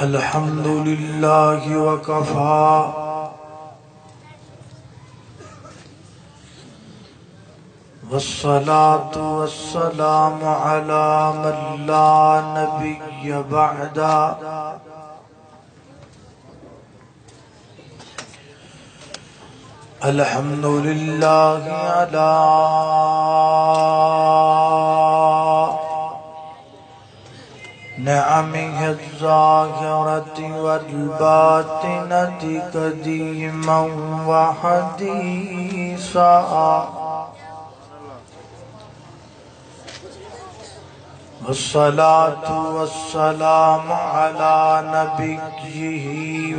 الحمد لله وكفى والصلاة والسلام على من لا نبي بعده الحمد لله على نعمه الظاهرة والباطنة قديما وحديثا والصلاة والسلام على نبيه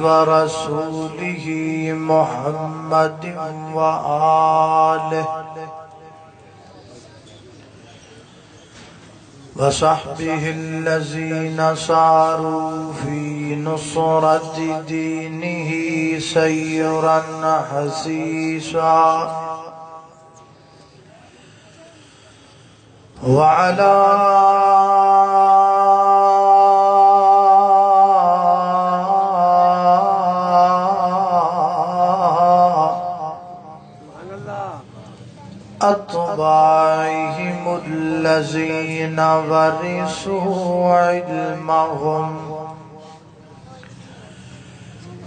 ورسوله محمد وآله وصحبه الذين ساروا في نصرة دينه سيرا حسيسا وعلى أتباعهم الذين ورثوا علمهم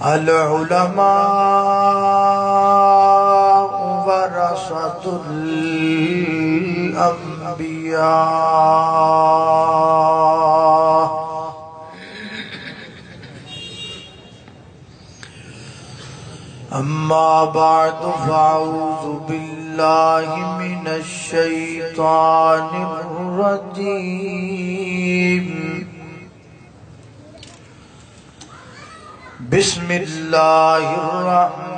العلماء ورثة الأنبياء أما بعد فأعوذ بالله من الشيطان الرجيم بسم الله الرحمن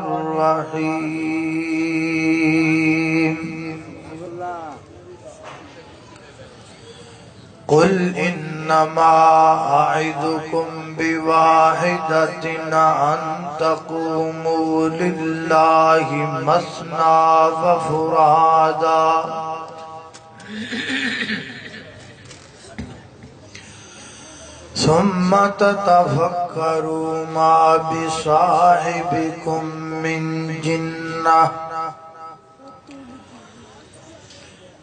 الرحيم قل إنما أعظكم بواحدة أن تقوموا لله مثنى وفرادا ثم تتفكروا ما بصاحبكم من جنة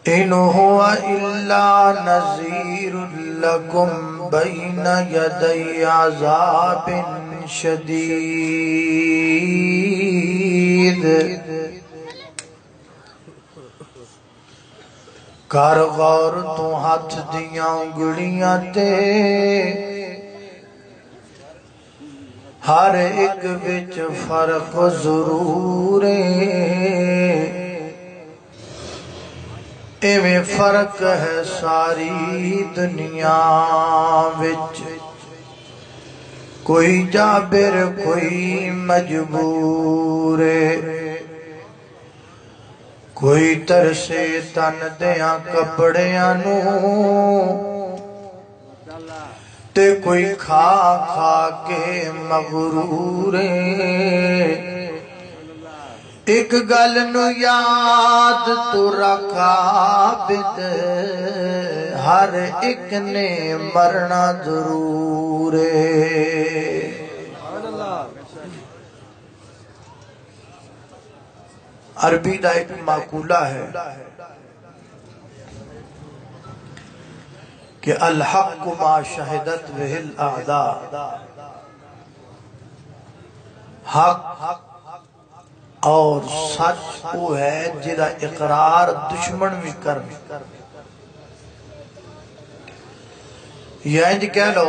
إن هو إلا نذير لكم بين يدي عذاب شديد کر غور تو ہاتھ دیاں انگلیاں تے ہر ایک وچ فرق ضرور ایویں فرق ہے ساری دنیا وچ کوئی جابر کوئی مجبور کوئی ترسے تن دیاں کپڑیاں نو تے کوئی کھا کھا کے مغرور ایک گل نو یاد تو رکھ عابد ہر ایک نے مرنا ضرور عربی دا ایک مقولہ ہے کہ الحق ما شہدت به الاعداء حق اور سچ وہ ہے جدا اقرار دشمن بھی کر یا انج کہہ لو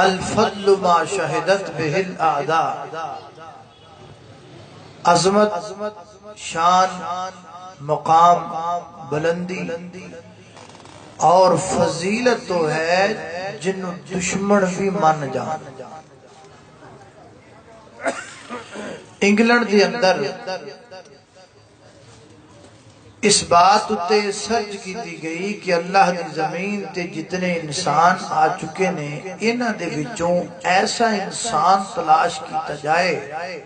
الفضل ما شہدت به الاعداء عظمت شان مقام بلندی اور فضیلت تو ہے جنہوں دشمن بھی مان جان انگلینڈ دی اندر اس بات تے سرچ کی دی گئی کہ اللہ دی زمین تے جتنے انسان آ چکے نے انہاں دے وچوں ایسا انسان تلاش کیتا جائے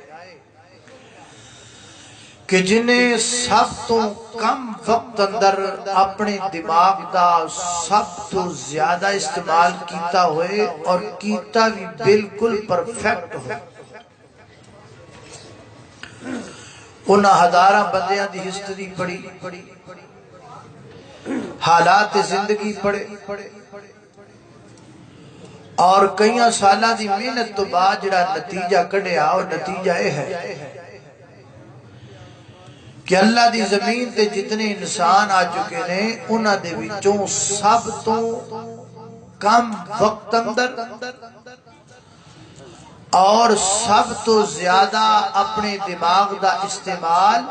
کہ جنہیں سب تو کم وقت اندر اپنے دماغ دا سب تو زیادہ استعمال کیتا ہوئے اور کیتا بھی بالکل پرفیکٹ ہو. انہاں ہزاراں بندیاں دی ہسٹری پڑھی، حالات زندگی پڑھے، اور کئیاں سالاں دی محنت تو بعد جڑا نتیجہ کڈیا اور نتیجہ یہ ہے کہ اللہ دی زمین تے جتنے انسان آ چکے نے انہاں دے وچوں سب تو کم وقت اندر اور سب تو زیادہ اپنے دماغ دا استعمال،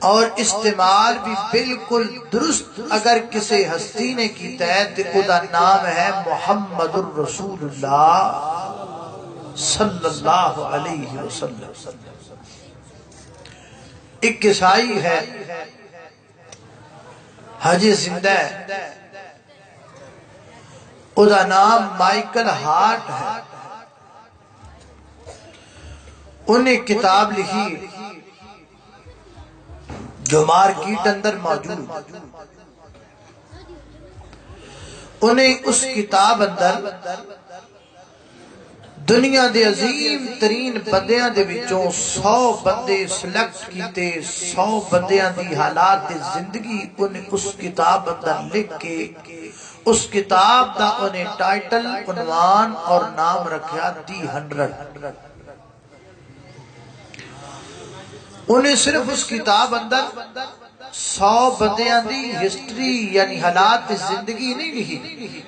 اور استعمال بھی بالکل درست اگر کسی ہستی نے کیتا ہے تو او دا نام ہے محمد الرسول اللہ صلی اللہ علیہ وسلم. ایک عیسائی ہے حجی زندہ ہے، او دا نام مائیکل ہارٹ ہے. انہیں کتاب لکھی جو مارکیٹ اندر موجود، انہیں اس کتاب اندر دنیا دے عظیم ترین بندیاں دے وچوں 100 بندے سلیکٹ کیتے، 100 بندیاں دی حالات دی زندگی انہیں اس کتاب اندر لکھ کے اس کتاب دا انہیں ٹائٹل، عنوان اور نام رکھیا دی 100. انہیں صرف اس کتاب اندر 100 بندیاں دی ہسٹری یعنی حالات دی زندگی نہیں لکھی،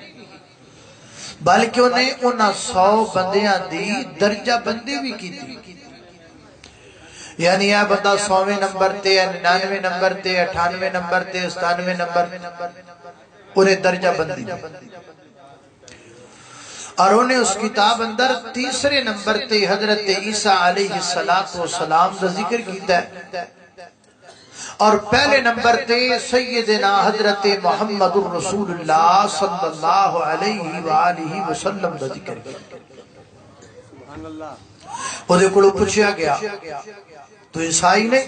بلکہ انہیں انہاں 100 بندیاں دی درجہ بندی بھی کی تھی. یعنی یہ بندہ 100ویں نمبر تے، 99ویں نمبر تے، 98ویں نمبر تے، 97ویں نمبر، انہیں درجہ بندی. اور انہیں اس کتاب اندر 3 نمبر تے حضرت عیسیٰ علیہ السلام کا ذکر کیتا ہے، اور پہلے نمبر تے سیدنا حضرت محمد الرسول اللہ صلی اللہ علیہ وآلہ وسلم کا ذکر کیتا. وہ دے کلو پوچھیا گیا تو عیسائی نہیں،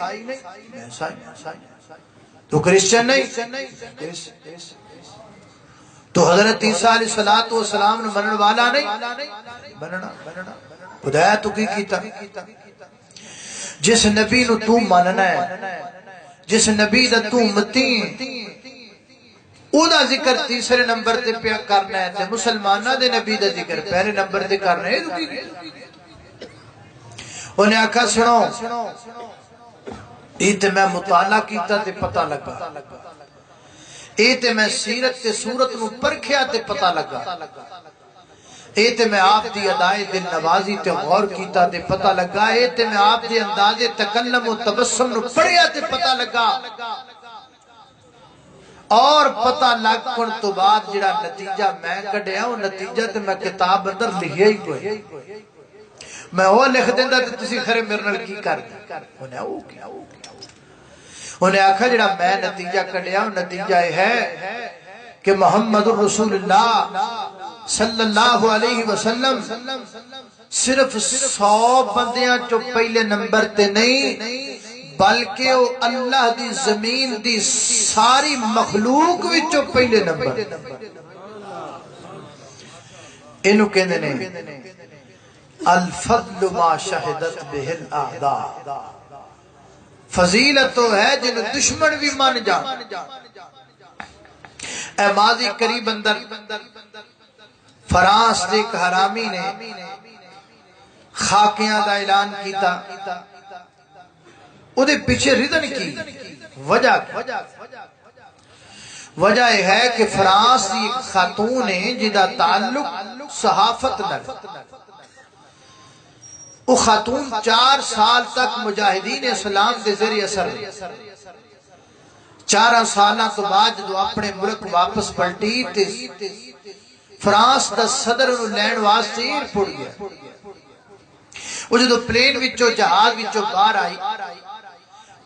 تو کرسچن نہیں، تو حضرت عیسیٰ علیہ السلام نے منن والا نہیں بننا. خدایا تو کی کیتا؟ جس نبی نو تو مننا ہے، جس نبی دا تو امتی او دا ذکر 3 نمبر تے پیا کرنا ہے، تے مسلمانہ دے نبی دا ذکر پہلے نمبر تے کرنا ہے. انہیں آکھا سنو، یہ تے میں مطالعہ کیتا تے پتہ لگا، اے تے میں سیرت تے صورت نو پرکھیا تے پتہ لگا، اے تے میں آپ دی ادائے دل نوازی تے غور کیتا تے پتہ لگا، اے تے میں آپ دی انداز تکلم و تبسم نو پڑھیا تے پتہ لگا. اور پتہ لگ کن تو بعد جڑا نتیجہ میں کڈیا وہ نتیجہ تے میں کتاب اندر لکھیا ہی کوئی، میں وہ لکھ دیندا تے تسی خرے میرے نال کی کر دے. انہیں آکھا جڑا میں نتیجہ کڈیا وہ نتیجہ ہے کہ محمد الرسول اللہ صلی اللہ علیہ وسلم صرف 100 بندیاں چو پہلے نمبر تے نہیں، بلکہ وہ اللہ دی زمین دی ساری مخلوق وچوں پہلے نمبر. انہوں کہنے نے الفضل ما شہدت بہ الاعداء، فضیلت تو ہے جن دشمن بھی مان جان. اے ماضی قریب اندر فرانس دے ایک حرامی نے خاکیاں دا اعلان کیتا، او دے پیچھے ریزن کی وجہ یہ ہے کہ فرانس دی ایک خاتون ہے جدا تعلق صحافت نال. وہ خاتون 4 سال تک مجاہدین اسلام دے ذریعے اثر رہی. 4 سالاں تو بعد جو اپنے ملک واپس پلٹی تے فرانس دا صدر انہوں لین واسطے ایئرپورٹ گیا. وہ جو پلین وچوں جہاز وچوں باہر آئی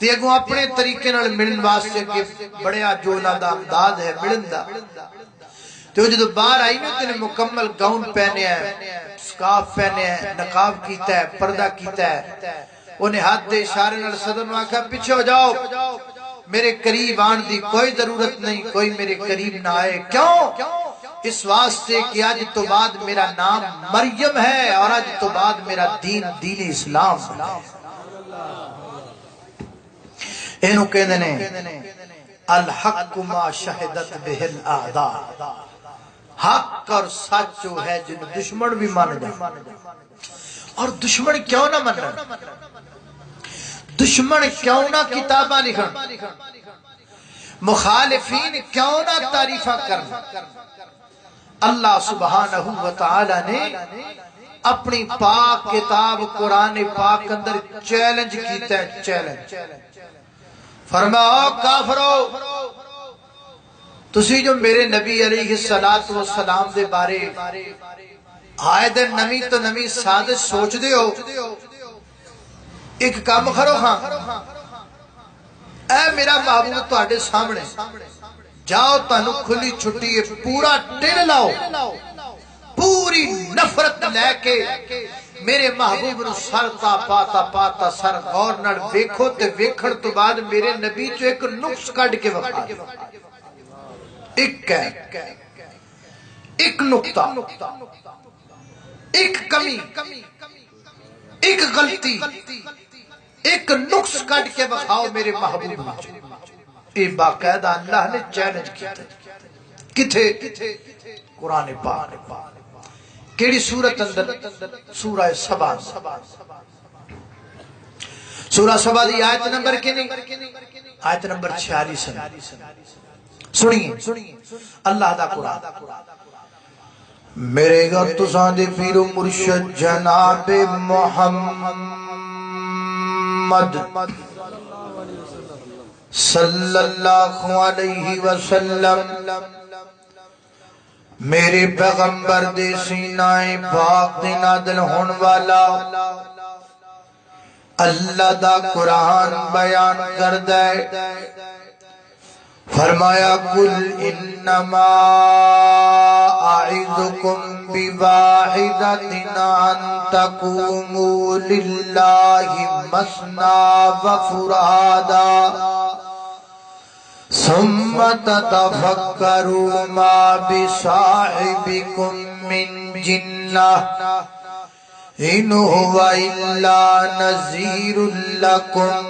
تے اگوں اپنے طریقے نال ملن واسطے کہ بڑیا جو انہاں دا انداز ہے ملن دا، تو جو باہر آئی نا تے مکمل گاؤن پہنے ہیں، سکارف پہنے ہیں، نقاب کیتا ہے، پردہ کیتا ہے، انہیں ہاتھ دے اشارے نال صدر نو آکھا پیچھے ہو جاؤ، میرے قریب آن دی کوئی ضرورت نہیں، کوئی میرے قریب نہ آئے۔ کیوں؟ اس واسطے کہ آج تو بعد میرا نام مریم ہے اور آج تو بعد میرا دین دین اسلام ہے۔ اینو کہندے نے الحق ما شہدت بہ الاعداء، حق اور سچ وہ ہے جن دشمن بھی مان جائے۔ اور دشمن کیوں نہ منن؟ دشمن کیوں نہ کتاباں لکھن؟ مخالفین کیوں نہ تعریفاں کرن؟ اللہ سبحانہ وتعالی نے اپنی پاک کتاب قرآن پاک اندر چیلنج کیتا ہے، چیلنج فرمایا کافرو، تسی جو میرے نبی علیہ السلام دے بارے آئے دے نمی تو نمی سازش سوچ دے ہو، ایک کام کرو ہاں، اے میرا محبوب تواڈے سامنے جاؤ، تانوں کھلی چھٹی ہے، پورا ٹل لاؤ، پوری نفرت لے کے میرے محبوب نو سر پاتا سر غور نال ویکھو تے ویکھن تو بعد میرے نبی چو ایک نقص کڈ کے وکھا دو، ایک نقطہ، ایک کمی، ایک غلطی، ایک نقص کٹ کے بخاؤ میرے محبوب نے۔ یہ باقاعدہ اللہ نے چیلنج کیا تھا۔ کتھے؟ قرآن پاک۔ کیڑی سورت اندر؟ سورہ سبا۔ سورہ سبا دی آیت نمبر کتنی؟ آیت نمبر 46۔ سنیے اللہ دا قرآن۔ میرے گھر تساں دے پیر و مرشد جناب محمد صلی اللہ علیہ وسلم، میرے پیغمبر دے سینہ پاک دے نازل ہون والا اللہ دا قرآن بیان کر دے۔ فرمایا قل انما اعظکم بواحدۃ ان تقوموا للہ مثنی وفرادا ثم تتفکروا ما بصاحبکم من جنہ ان هو الا نذیر لکم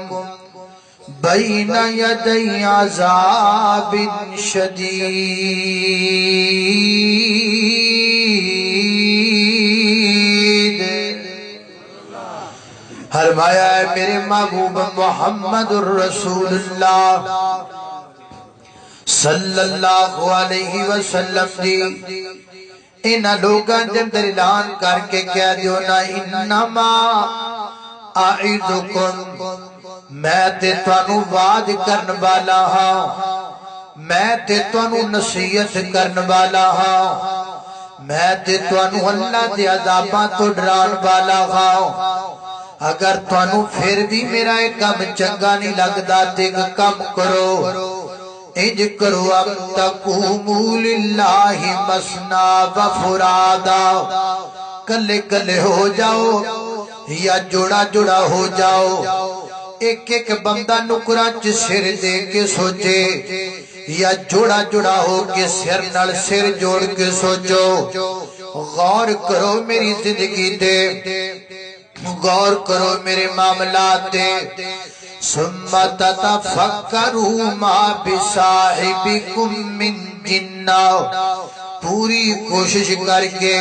بین یدی عذاب شدید۔ فرمایا ہے میرے محبوب محمد الرسول اللہ صلی اللہ علیہ وسلم دی انہاں لوگاں دے اندر اعلان کر کے کہہ دیو نا انما اعظکم، میں تے تانوں وعد کرن والا ہاں، میں تے تانوں نصیحت کرن والا ہاں، میں تے تانوں اللہ دے عذاباں تو ڈران والا ہاں۔ اگر تانوں پھر بھی میرا ایک کم چنگا نہیں لگدا تے ایک کم کرو، انج کرو اب تقوموا للہ مثنی وفرادا، کلے کلے ہو جاؤ یا جوڑا جوڑا ہو جاؤ، ایک ایک بندہ نکراں چ سر دے کے سوچے یا جوڑا جوڑا ہو کے سر نال سر جوڑ کے سوچو۔ غور کرو میری زندگی دے، غور کرو میرے معاملات دے، ثم تتفکروا ما بصاحبکم من جنہ، پوری کوشش کر کے،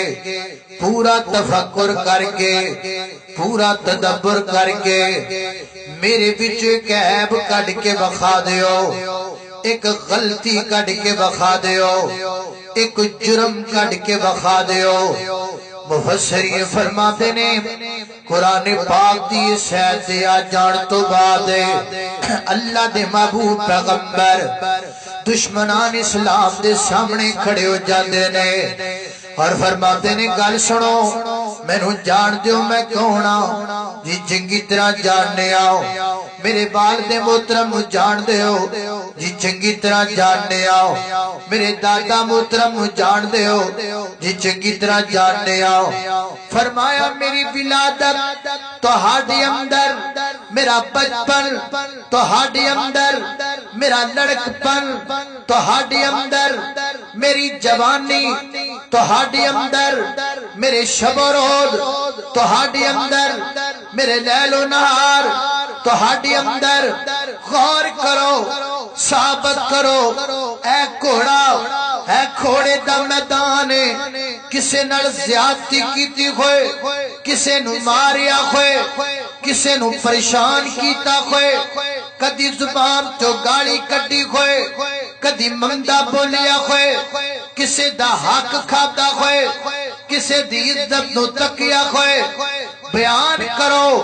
پورا تفکر کر کے، پورا تدبر کر کے میرے بچ ایک عیب کڈ کے بخا دیو، ایک غلطی کڈ کے بخا دیو، ایک جرم کڈ کے بخا دیو۔ مفسرین فرماتے نے قرآن پاک دی سیت دے آ جان تو بعد اللہ دے محبوب پیغمبر دشمنان اسلام دے سامنے کھڑے ہو جاندے نے اور فرماتے نے گل سنو، مینوں جان دیو میں کون ہاں؟ جی چنگی طرح جاننے آؤ، میرے والد محترم جان دے ہو جی چنگی طرح جاننے آؤ میرے دادا محترم جان دے ہو جی چنگی طرح جاننے آؤ فرمایا میری ولادت تہاڈے اندر میرا بچپن تہاڈے اندر میرا لڑکپن تہاڈے اندر میری جوانی تہاڈے اندر میرے شب و روز تہاڈے اندر میرے لیل و نہار تہاڈے اندر غور کرو ثابت کرو اے گھوڑے دا میدان کسے نال زیادتی کیتی ہوئے کسے نو ماریا ہوئے کسے نو پریشان کیتا ہوئے کدی زبان چو گالی کڈی ہوئے کدی مندہ بولیا ہوئے کسے دا حق کھاتا ہوئے کسے دی عزت نو تکیا ہوئے بیان کرو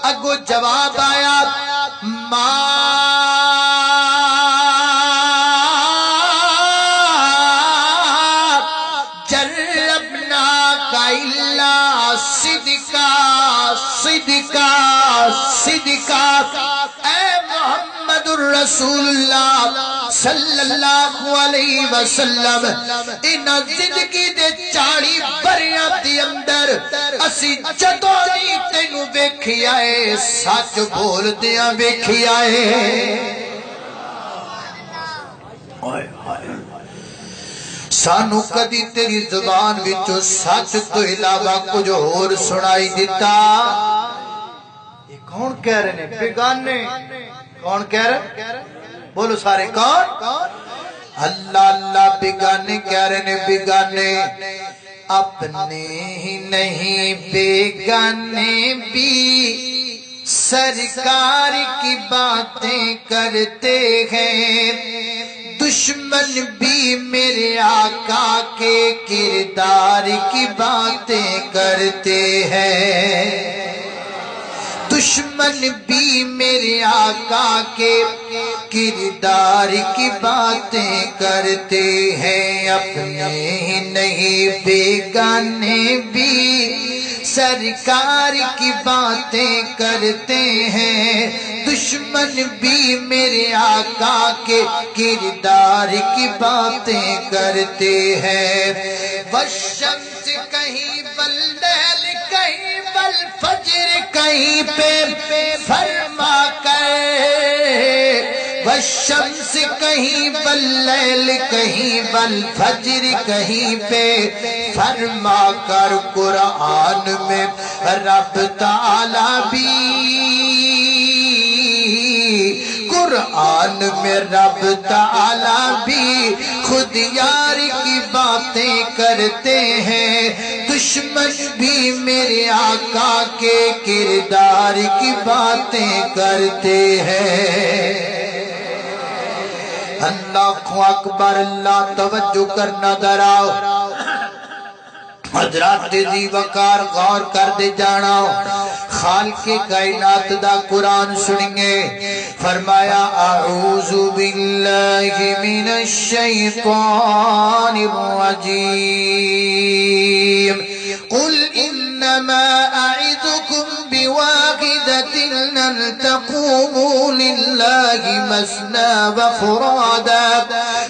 اگو جواب آیا صدقہ اے محمد الرسول اللہ صلی اللہ علیہ وسلم انہاں زندگی دے 40 بریاں دے اندر اسی جدوں نہیں تینوں ویکھیا اے سچ بول دیاں ویکھیا اے سانو کدی تیری زبان وچوں سچ تو علاوہ کچھ اور سنائی دیتا یہ کون کہہ رہے ہیں بیگانے کون کہہ رہے بولو سارے کون اللہ اللہ بیگانے کہہ رہے ہیں بیگانے اپنے ہی نہیں بیگانے بھی سرکار کی باتیں کرتے ہیں دشمن بھی میرے آقا کے کردار کی باتیں کرتے ہیں دشمن بھی میرے آقا کے کردار کی باتیں کرتے ہیں اپنے ہی نہیں بیگانے بھی سرکار کی باتیں کرتے ہیں دشمن بھی میرے آقا کے کردار کی باتیں کرتے ہیں والشمس کہیں واللیل کہیں والفجر کہیں پہ فرما کر والشمس کہیں واللیل کہیں والفجر کہیں پہ فرما کر قرآن میں رب تعالیٰ بھی قرآن میں رب تعالیٰ بھی خود یار کی باتیں کرتے ہیں دشمن بھی میرے آقا کے کردار کی باتیں کرتے ہیں اللہ اکبر اللہ توجہ کرنا دراؤ حضرات دی وقار غور کر دے جانا خالق کائنات دا قرآن سنیں فرمایا اعوذ باللہ من الشیطان الرجیم قل انما اعظکم بواحدة ان تقوموا للہ مثنى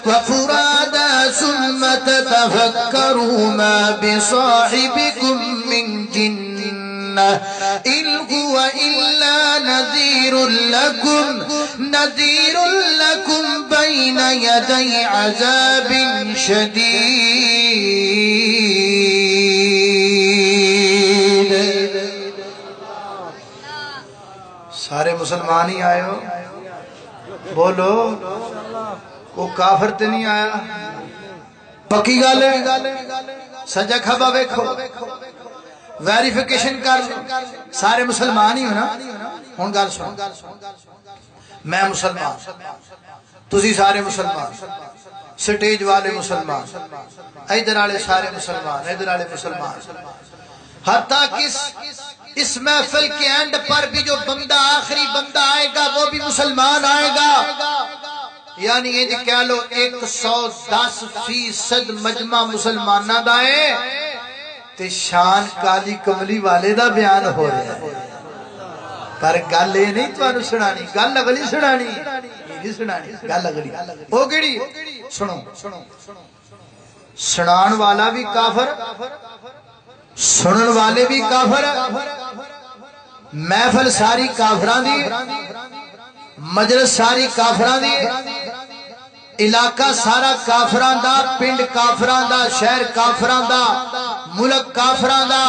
وفرادا ثم تتفكروا ما بصاحبكم من جنة إن هو إلا نذير لكم بين يدي عذاب شديد سارے مسلمان ہی آئے ہو بولو کو کافر تے نہیں آیا پکی گل ہے سجا کھبا ویکھو ویریفیکیشن کر سارے مسلمان ہی ہو نا ہن گل سن میں مسلمان تسی سارے مسلمان سٹیج والے مسلمان ادھر والے سارے مسلمان ادھر والے مسلمان حتیٰ کہ اس محفل کے اینڈ پر بھی جو بندہ آخری بندہ آئے گا وہ بھی مسلمان آئے گا یعنی یہ کہہ لو 110% مجمع مسلمانہ دائے تے شان کالی کملی والے دا بیان ہو رہا ہے پر گل یہ نہیں تمہیں سنانی، گل اگلی سنانی، نہیں سنانی گل اگلی وہ کیڑی سنو سنان والا بھی کافر سنن والے بھی کافر محفل ساری کافران دی مجلس ساری کافران دی علاقہ سارا کافران دا پنڈ کافران دا شہر کافران دا ملک کافران دا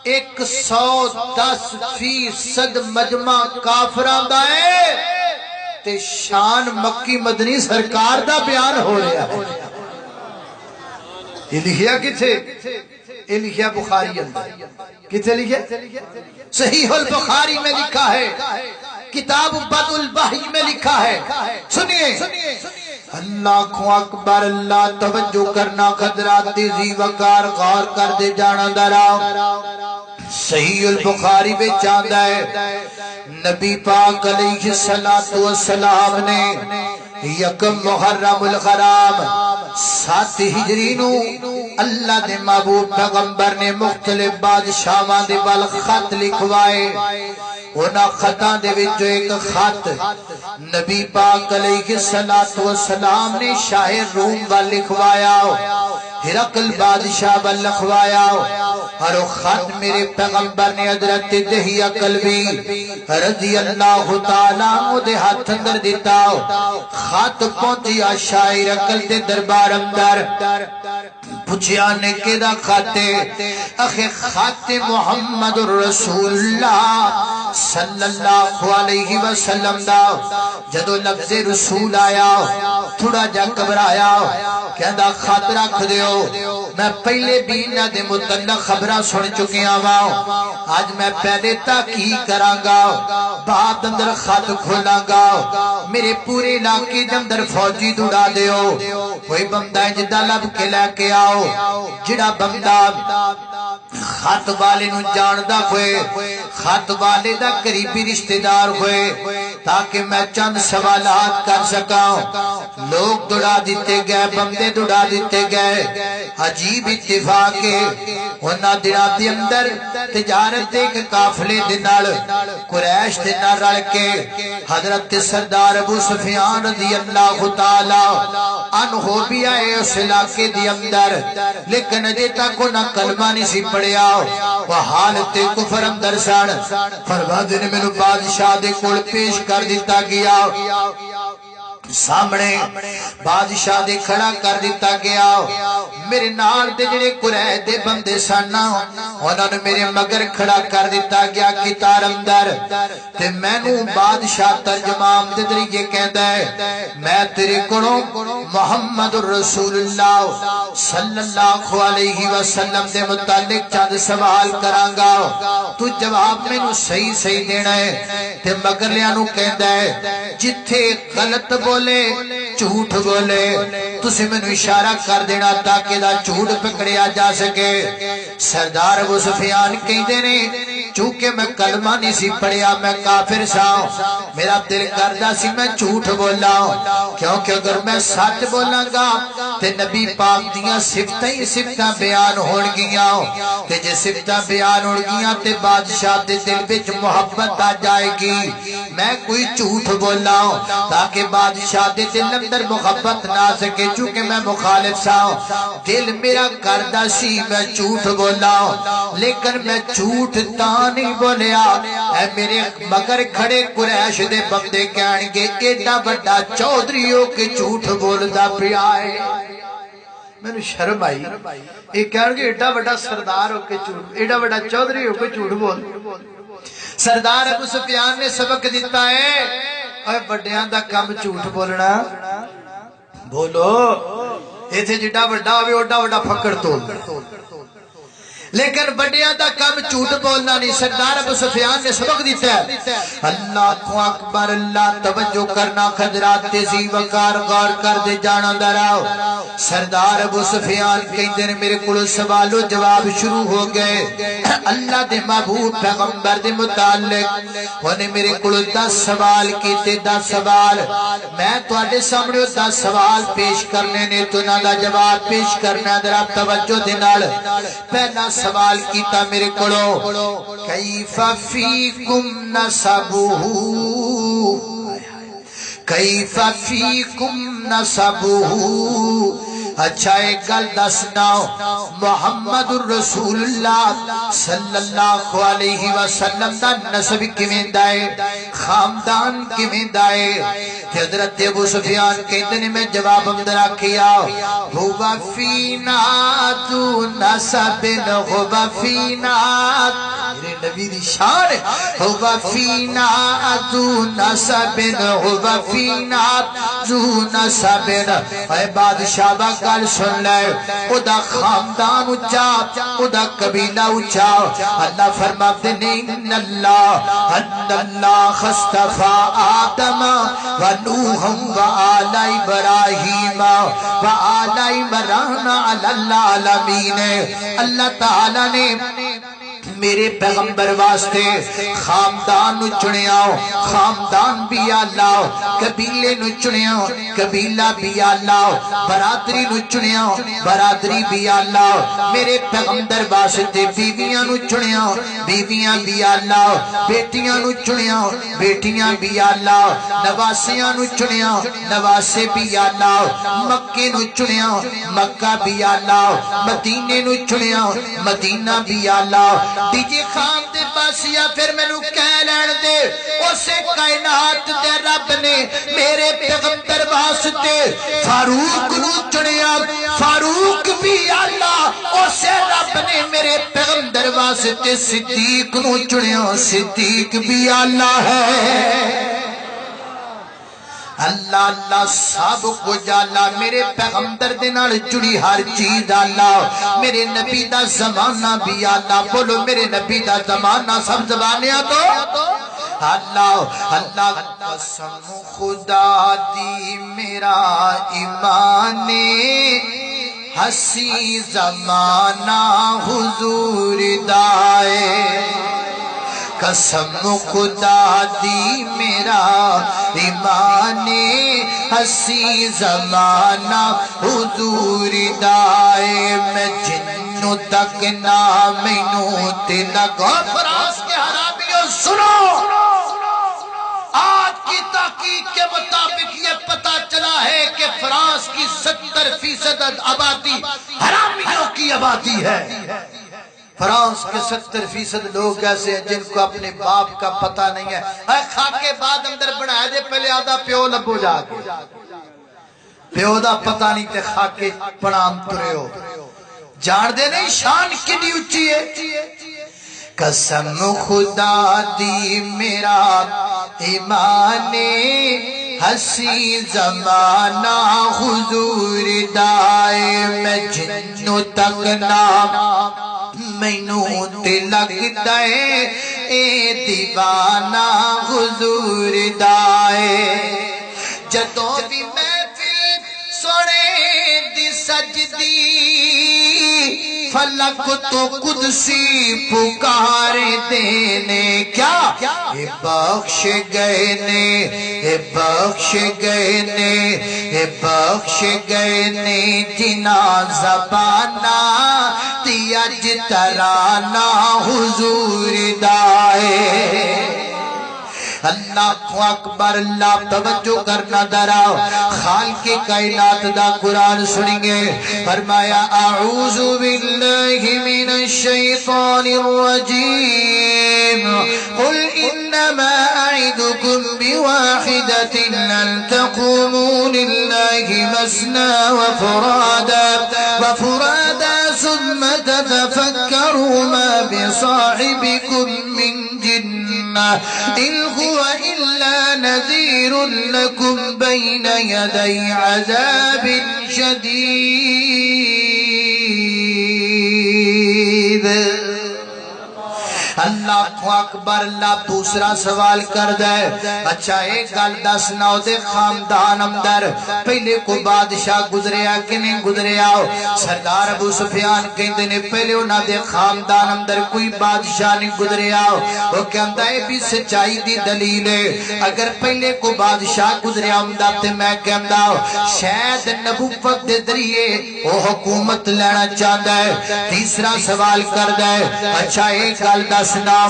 110% مجمع کافران دا ہے تے شان مکی مدنی سرکار دا بیان ہو رہا ہے یہ لکھیا کتھے یہ لکھیا بخاری اندر کتھے لکھیا صحیح البخاری میں لکھا ہے کتاب بدء الوحی میں لکھا ہے سنیے اللہ کو اکبر اللہ توجہ کرنا خدرات ذی وقار غور کر دے جانا درا صحیح البخاری میں چاندہ ہے نبی پاک علیہ السلام نے یکم محرم الغرام 7 ہجری نو اللہ دے محبوب پیغمبر نے مختلف بادشاہاں دے ول خط لکھوائے اونا خطاں دے وچ ایک خط نبی پاک علیہ السلام نے شاہ روم ول لکھوایا ہرقل بادشاہ ول لکھوایا اور وہ خط میرے پیغمبر نے حضرت دہیہ قلبی رضی اللہ تعالیٰ عنہ دے ہاتھ اندر دیتا خط پہنچیا شاہ ہرقل دے دربار اندر پوچھیا نے کیدا خاتے اخی خط محمد رسول اللہ صلی اللہ علیہ وسلم دا جدو لفظ رسول آیا تھوڑا جا گھبرایا کہندا خط رکھ دیو میں پہلے بھی انہاں دے متعلق خبراں سن چکیا وا آج میں پہلے تحقیق کراں گا بعد اندر خط کھولاں گا میرے پورے علاقے دے اندر فوجی دوڑا دیو کوئی بندہ جدا لب کے لے کے آؤ جڑا بندہ خط والے نو جاندا ہوئے خط والے دا قریبی رشتہ دار ہوئے تاکہ میں چند سوالات کر سکاں لوگ دوڑا دیتے گئے بندے دوڑا دیتے گئے عجیب اتفاق ہے انہاں دناں دے اندر تجارت دے ایک قافلے دے نال قریش دے نال رل کے حضرت سردار ابو سفیان رضی اللہ تعالی عنہ بھی آئے اس علاقے دے اندر لیکن اجے تک انہاں کلمہ نہیں سی پڑھیا وہ حالت کفر اندر سن فرماندے نے مینوں بادشاہ دے کول پیش کر دیتا گیا سامنے بادشاہ دے کھڑا کر دیتا گیا میرے نال دے جڑے قریش دے بندے سن انہاں نے میرے مگر کھڑا کر دیتا گیا کتار اندر تے مینوں بادشاہ ترجمان دے ذریعے کہندا ہے میں تیرے کولوں محمد رسول اللہ صلی اللہ علیہ وسلم دے متعلق چند سوال کراں گا تو جواب مینوں صحیح صحیح دینا ہے تے مگر لیاں نوں کہندا ہے جتھے غلط بولے جھوٹ بولے تسی مینوں اشارہ کر دینا تاکہ دا جھوٹ پکڑیا جا سکے سردار ابو سفیان کہندے نے چونکہ میں کلمہ نہیں سی پڑھیا میں کافر سا میرا دل کردا سی میں جھوٹ بولا کیونکہ اگر میں سچ بولاں گا تے نبی پاک دیاں صفتاں ہی صفتاں بیان ہون گیاں تے جے صفتاں بیان ہون گیاں تے بادشاہ دے دل وچ محبت آ جائے گی میں کوئی جھوٹ بولا تاکہ بادشاہ دے دل اندر محبت نہ آ سکے چونکہ میں مخالف سا دل میرا کردا سی میں جھوٹ بولا لیکن میں جھوٹ تا نہیں بولیا اے میرے مگر کھڑے قریش دے بندے کہن گے ایڈا بڑا چودھری ہو کے جھوٹ بولدا پیا ہے میں نے شرم آئی یہ کہن گے ایڈا بڑا سردار ہو کے جھوٹ ایڈا بڑا چودھری ہو کے جھوٹ بول سردار ابو سفیان نے سبق دیتا ہے اے بڑیاں دا کم جھوٹ بولنا بولو ایتھے جڈا بڑا ہوے اوڈا بڑا پھکڑ تول لیکن بڑیاں دا کم جھوٹ بولنا نہیں سردار ابو سفیان نے سبق دیتا ہے اللہ کو اکبر اللہ توجہ کرنا خضرات ذی وقار غور کر دے جانا دراؤ سردار ابو سفیان کہندے نے میرے کول سوال و جواب شروع ہو گئے اللہ دے محبوب پیغمبر دے متعلق انہیں میرے کول 10 سوال کیتے 10 سوال میں تواڈے سامنے 10 سوال پیش کرنے نے تو انہاں دا جواب پیش کرنا ذرا توجہ دے نال پہلا سوال کیتا میرے کولو پڑھو کیف فیکم نسبہ کیف فیکم نسبہ اچھا ایک گل دسنا محمد الرسول اللہ صلی اللہ علیہ وسلم دا نسب کیویں دا ہے خاندان کیویں دا ہے حضرت ابو سفیان کہتے نے میں جواب اندرا کیا ہوا فینا تو نسب ہوا فینا میرے نبی دی شان ہوا فینا تو نسب ہوا فینا تو نسب اے بادشاہ با گل سن لے او دا خاندان اچھا او دا قبیلہ اچھا اللہ فرماتے نے ان اللہ خستفا آدم و نوح و آل ابراہیم و آل عمران علی العالمین اللہ تعالی نے میرے پیغمبر واسطے خاندان نو چنیا خاندان بھی اللہ قبیلے نو چنیا قبیلہ بھی اللہ برادری نو چنیا برادری بھی اللہ میرے پیغمبر واسطے بیویاں نو چنیا بیویاں بھی اللہ بیٹیاں نو چنیا بیٹیاں بھی اللہ نواسیاں نو چنیا نواسے بھی اللہ مکے نو چنیا مکہ بھی اللہ مدینے نو چنیا مدینہ بھی اللہ دیجی خان دے باسیا پھر میں نو کہہ لین دے اسے کائنات دے رب نے میرے پیغمبر واسطے فاروق نو چنیا فاروق بھی اللہ اسے رب نے میرے پیغمبر واسطے صدیق نو چنیا صدیق بھی اللہ ہے اللہ اللہ سب کو جالا میرے پیغمبر دے نال جڑی ہر چیز اللہ میرے نبی دا زمانہ بھی اللہ بولو میرے نبی دا زمانہ سب زبانیاں تو اللہ اللہ قسم خدا دی میرا ایمان ہسی زمانہ حضور دائے قسم خدا دی میرا ایمان ہسی زمانہ حضور دائے میں جنوں تک نامینوں تے لگا فراز کے حرامیوں سنو آج کی تحقیق کے مطابق یہ پتا چلا ہے کہ فرانس کی 70% آبادی حرامیوں کی آبادی ہے فرانس کے 70% لوگ ایسے ہیں جن کو اپنے باپ کا پتہ نہیں ہے اے خاکے بعد اندر بڑھائے دے پہلے آدھا پیو لبو جا کے پیو دا پتہ نہیں تے خاکے پڑام ترے ہو جان دے نہیں شان کڈی اچھی ہے قسم خدا دی میرا ایمان ہسی زمانہ حضور دائے میں جنوں تک نام مینوں تے لگدا ہے اے دیوانہ حضور دائے جدوں بھی محفل سونے دی سجدی فلک تو قدسی پکار دینے کیا اے بخش گئے نے اے بخش گئے نے اے بخش گئے نے جنا زبانہ تی اج ترانہ حضور دائے اللہ اکبر اللہ توجہ کرنا درا خالق کائنات دا قرآن سنیں گے فرمایا اعوذ باللہ من الشیطان الرجیم قل انما اعدکم بواحدۃ ان تقوموا للہ مثنى وفرادا ثم تتفکروا ما بصاحبکم من جنہ ان هو إلا نذير لكم بين يدي عذاب شديد اللہ اکبر اللہ دوسرا سوال کر دے اچھا ایک گل دس نہ دے خاندان اندر پہلے کو بادشاہ گزریا کہ نہیں گزریا سردار ابو سفیان کہندے نے پہلے انہاں دے خاندان اندر کوئی بادشاہ نہیں گزریا وہ کہندا ہے بھی سچائی دی دلیل ہے اگر پہلے کو بادشاہ گزریا ہوندا تے میں کہندا شاید نبوت دے ذریعے وہ حکومت لینا چاہتا ہے تیسرا سوال کردا ہے اچھا ایک گل دسنا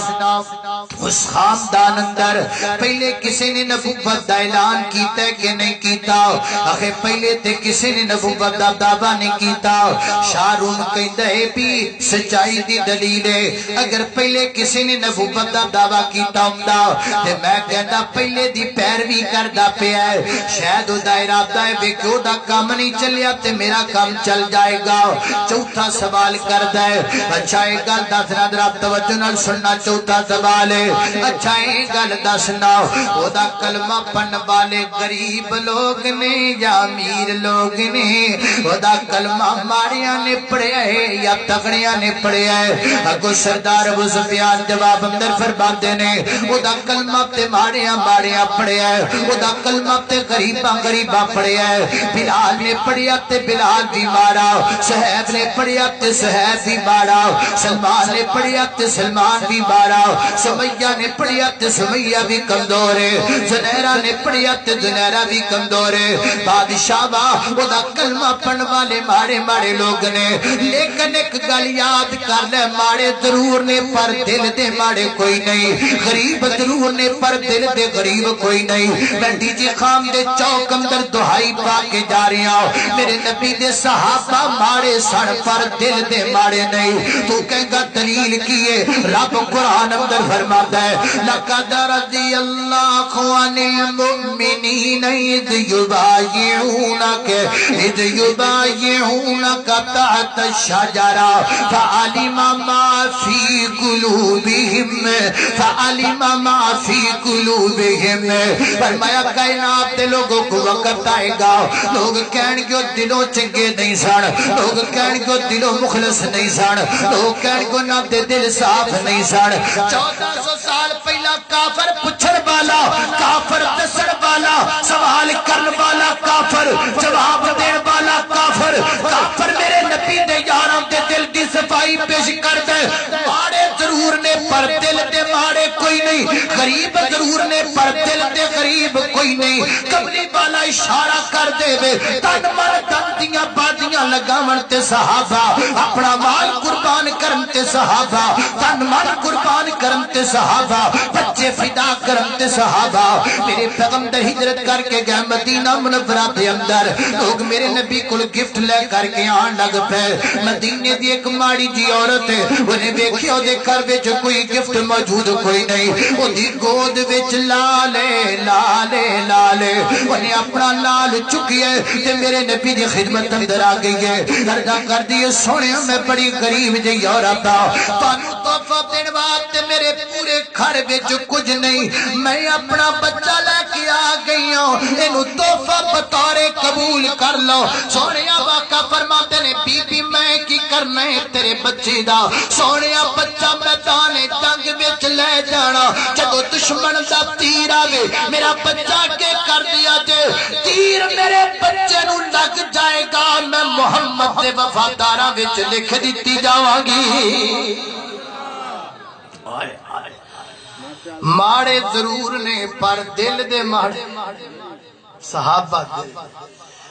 اس خاندان اندر پہلے کسی نے نبوت دا اعلان کیتا ہے کہ نہیں کیتا آخر پہلے تے کسی نے نبوت دا دعویٰ نہیں کیتا شارون کہندا ہے بھی سچائی دی دلیل ہے اگر پہلے کسی نے نبوت دا دعویٰ کیتا ہوندا تے میں کہندا پہلے دی پیروی کردا پیا ہے شاید او دا ارادہ ہے کہ او دا کام نہیں چلیا تے میرا کام چل جائے گا چوتھا سوال کردا ہے اچھا ایک گل دسنا ذرا توجہ نال سننا چوتھا سوال ہے اچھا ایک گل دسنا او دا کلمہ پڑھن والے غریب لوگ نے یا امیر لوگ نے او دا کلمہ ماڑیاں نے پڑھیا ہے یا تگڑیاں نے پڑھیا ہے اگو سردار ابو سفیان جواب اندر فرماندے نے او دا کلمہ تے ماڑیاں پڑھیا ہے او دا کلمہ تے غریباں پڑھیا ہے بلال نے پڑھیا تے بلال بھی مارا صہیب نے پڑھیا تے صہیب بھی مارا سلمان نے پڑھیا تے سلمان بھی مارا سمیہ نے پڑھیا تے سمیہ بھی کمزور ہے زنیرہ نے پڑھیا تے زنیرہ بھی کمزور ہے بادشاہ وہ دا کلمہ پڑھن والے ماڑے لوگ نے لیکن ایک گل یاد کر لے ماڑے ضرور نے پر دل دے ماڑے کوئی نہیں غریب ضرور نے پر دل دے غریب کوئی نہیں میں ڈی جی خام دے چوک اندر دہائی پا کے جا رہا ہوں میرے نبی دے صحابہ ماڑے سڑ پر دل دے ماڑے نہیں تو کہے گا دلیل کیے رب قرآن اندر فرماتا ہے لَقَدْ رَضِيَ اللَّهُ عَنِ الْمُؤْمِنِينَ إِذْ يُبَايِعُونَكَ تَحْتَ الشَّجَرَةِ فَعَلِمَ مَا فِي قُلُوبِهِمْ فرمایا کائنات دے لوگوں کو وقت آئے گا لوگ کہن گے دلوں چنگے نہیں سن لوگ کہن گے دلوں مخلص نہیں سن لوگ کہن گے نہ دل صاف نہیں سن 1400 سال پہلا کافر پچھڑ والا کافر دسڑ والا سوال کرن والا کافر جواب دین والا کافر میرے نبی دے یاراں دے دل دی صفائی پیش کردا ہے ماڑے ضرور نے پر دل دے ماڑے کوئی نہیں غریب ضرور نے پر دل دے غریب کوئی نہیں کملی والا اشارہ کر دے وے تن من تن دیاں بادیاں لگاون تے صحابہ اپنا مال قربان کرن تے صحابہ تن من قربان کرن تے صحابہ بچے فدا کرن تے صحابہ میرے پیغمبر ہجرت کر کے گئے مدینہ منورہ دے اندر لوگ میرے نبی کو گفٹ لے کر کے آن لگ پے مدینے دی ایک ماڑی جی عورت ہے انہیں ویکھیا دے گھر وچ کوئی گفٹ موجود کوئی نہیں اودی گود وچ لالے انہیں اپنا لال چکی ہے تے میرے نبی دی خدمت اندر آ گئی ہے عرض کر دی سونے میں بڑی غریب جی عورت تانوں تحفہ دین واسطے میرے پورے گھر وچ کچھ نہیں میں اپنا بچہ لے کے آ گئی ہوں اینو تحفہ بطور قبول کر لو سونیا واقعہ فرماتے نے بی بی میں کی کرنا ہے تیرے بچے دا سونیا بچہ میدان جنگ وچ لے جانا جدو دشمن دا تیر آوے میرا بچہ کے کر دیا جے تیر میرے بچے نو لگ جائے گا میں محمد دے وفاداراں وچ لکھ دتی جاواں گی ماڑے ضرور نے پر دل دے ماڑے صحابہ دے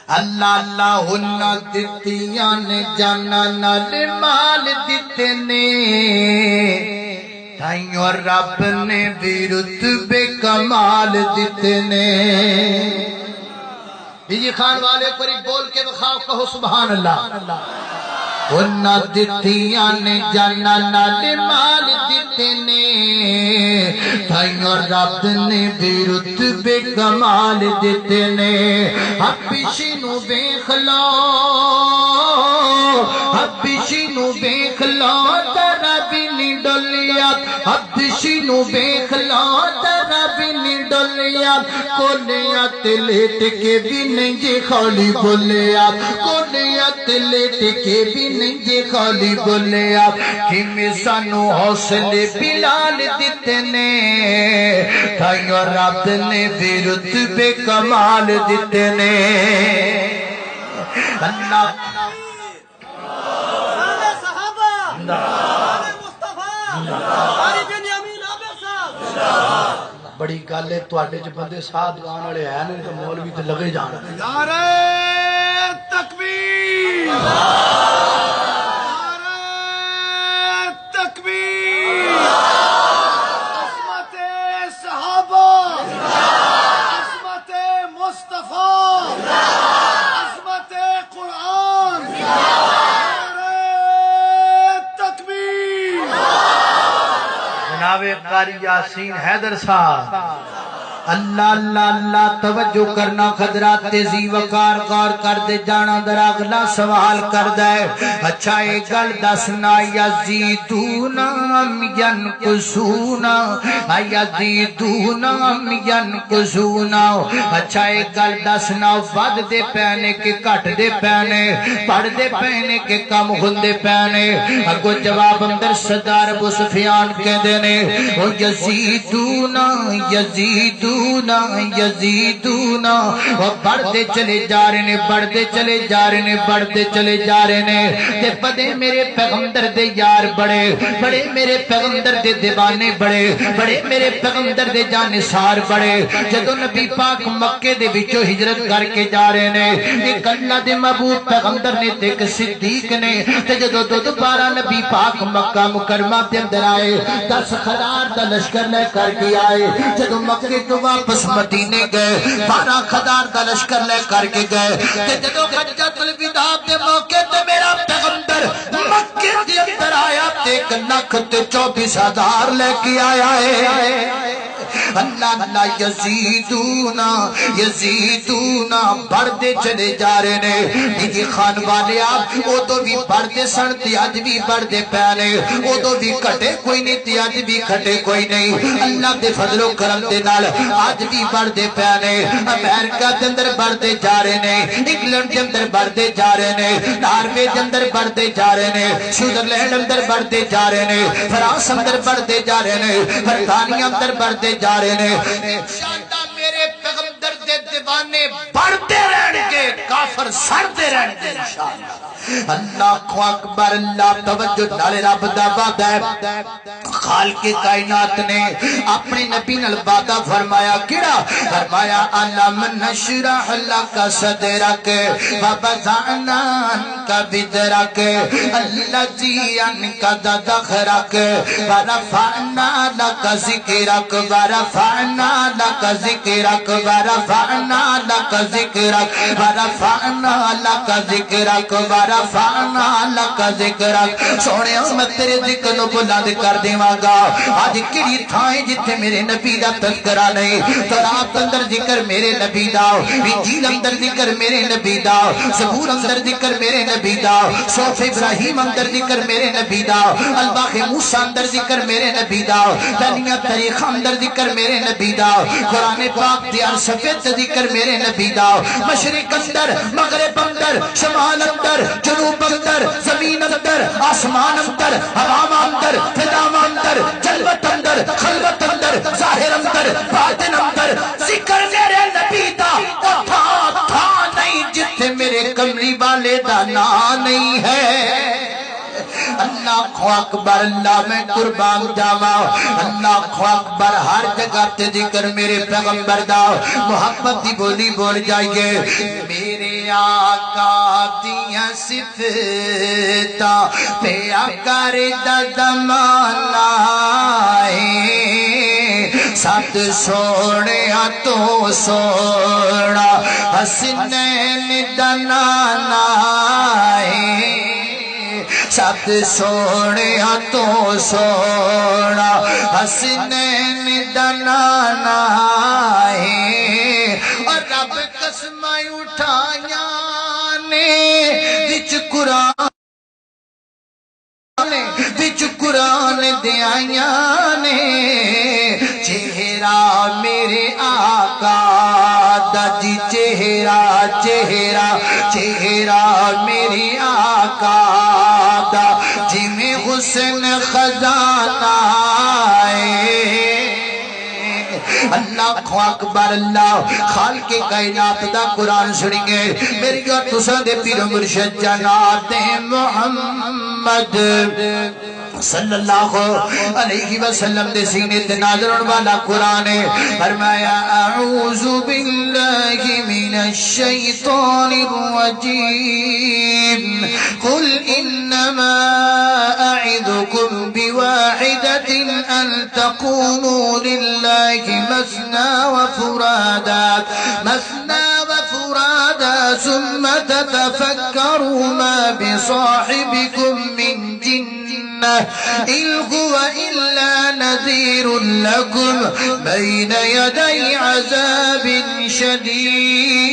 اللہ اللہ ہنہ دتیاں نے جانا نال مال دیتے نے تائیوں رب نے بھی رتبے کمال دیتے نے بی خان والے کوئی بول کے بخاؤ کہو سبحان اللہ ہنہ دتیاں نے جانا نال مال دیتے نے تائیوں رب نے بھی رتبے کمال دیتے نے حبشی نو بیخ لو حبشی نو بیخ لو ترا بھی نہیں ڈولیا حبشی نو بیخ لو ترا بھی نہیں ڈولیا کونیا تے لیٹ کے بھی نہیں جی خالی بولیا کونیا تے لیٹ کے بھی نہیں جی خالی بولیا کہ سانو حوصلے بلال دیتے نے تائیوں رب نے بھی رتبے کمال دیتے نے اللہ بڑی گل ہے تواڈے چ بندے ساتھ گان والے ہیں نہیں تو مولوی تے لگے جان نعرہ تکبیر نعرہ تکبیر عظمت صحابہ عظمت مصطفیٰ عظمت قرآن نعرہ تکبیر جناب قاری یاسین حیدر صاحب اللہ اللہ اللہ توجہ کرنا خضرات تیزی وقار غور کر دے جانا در اگلا سوال کر دے اچھا ایک گل دسنا یزیدون ام ینقصون یزیدون ام ینقصون اچھا ایک گل دسنا ود دے پینے کے کٹ دے پینے پڑھ دے پینے کے کم ہوندے پینے اگو جواب اندر سردار ابو سفیان کہہ دینے او یزیدون یزیدون یزیدونا وہ بڑھتے چلے جا رہے نے بڑھتے چلے جا رہے نے بڑھتے چلے جا رہے نے تے پدے میرے پیغمبر دے یار بڑے بڑے میرے پیغمبر دے دیوانے بڑے بڑے میرے پیغمبر دے جانثار بڑے جدو نبی پاک مکے دے وچوں ہجرت کر کے جا رہے نے ایک اللہ دے محبوب پیغمبر نے تے ایک صدیق نے تے جدو دوبارہ نبی پاک مکہ مکرمہ دے اندر آئے 10,000 دا لشکر لے کر کے آئے جدو مکے تو واپس مدینے گئے 12,000 دا لشکر لے کر کے گئے تے جدو حجۃ الوداع دے موقع تے میرا پیغمبر مکے دے اندر آیا تے 1,24,000 لے کے آیا ہے اللہ اللہ یزیدونا یزیدونا بڑھتے چلے جا رہے نے یہ خان والے آپ او تو بھی بڑھتے سن تے اج بھی بڑھتے پیانے او تو بھی کٹے کوئی نہیں تے اج بھی کٹے کوئی نہیں اللہ دے فضل و کرم دے نال اج بھی بڑھتے پیانے امریکہ دے اندر بڑھتے جا رہے نے انگلینڈ دے اندر بڑھتے جا رہے نے ناروے دے اندر بڑھتے جا رہے نے سوئٹزرلینڈ اندر بڑھتے جا رہے نے فرانس اندر بڑھتے جا رہے نے برطانیہ اندر بڑھتے جا رہے نے انشاءاللہ میرے پیغمبر دے دیوانے بڑھتے رہن گے کافر سڑتے رہن گے انشاءاللہ اللہ اکبر اللہ توجہ نالے رب دا وعدہ ہے خالق کائنات نے اپنے نبی نال وعدہ فرمایا کیڑا فرمایا علم نشرح لک صدرک ووضعنا عنک وزرک الذی انقض ظہرک ورفعنا لک ذکرک ورفعنا لک ذکرک ورفعنا لک ذکرک ورفعنا لک ذکرک ورفعنا لک ذکرک سونے میں تیرے ذکر نو بلند کر دیواں گا آج کیڑی تھائیں جتھے میرے نبی دا تذکرہ نہیں تورات اندر ذکر میرے نبی دا انجیل اندر ذکر میرے نبی دا زبور اندر ذکر میرے نبی دا صحف ابراہیم اندر ذکر میرے نبی دا الباخ موسیٰ اندر ذکر میرے نبی دا دنیا تاریخ اندر ذکر میرے نبی دا قرآن پاک دی صفحے ذکر میرے نبی دا مشرق اندر مغرب اندر شمال اندر جنوب اندر زمین اندر آسمان اندر ہوا اندر فضا اندر جلوت اندر خلوت اندر ظاہر اندر باطن اندر ذکر میرے نبی دا تھا تھا نہیں جتھے میرے کملی والے دا نام نہیں ہے اللہ اکبر اللہ میں قربان جاواں اللہ اکبر ہر جگہ تے ذکر میرے پیغمبر دا محبت دی بولی بول جائیے میرے آقا دیاں صفتاں پیا کر دا زمانہ ہے سات سوڑیا تو سوڑا حسنین دا نانا ہے سات سوڑیا تو سوڑا حسنین دا نانا ہے اور رب قسمیں اٹھائیاں نے وچ قرآن دیائیاں نے چہرہ جی چہرہ چہرہ چہرہ میرے آقا دا جی میں حسن خزانہ ہے اللہ اکبر اللہ خالق کائنات دا قرآن سنیں گے میری گا تسا دے پیر مرشد جناب محمد صلی اللہ علیہ وسلم دے سینے تے نازلن والا قرآن ہے فرمایا اعوذ باللہ من الشیطان الرجیم قل انما اعذکم بواحدۃ ان تقوموا للہ مثنى وفرادا ثم تتفکروا ما بصاحبکم من جنہ إن هو إلا نذير لكم بين يدي عذاب شديد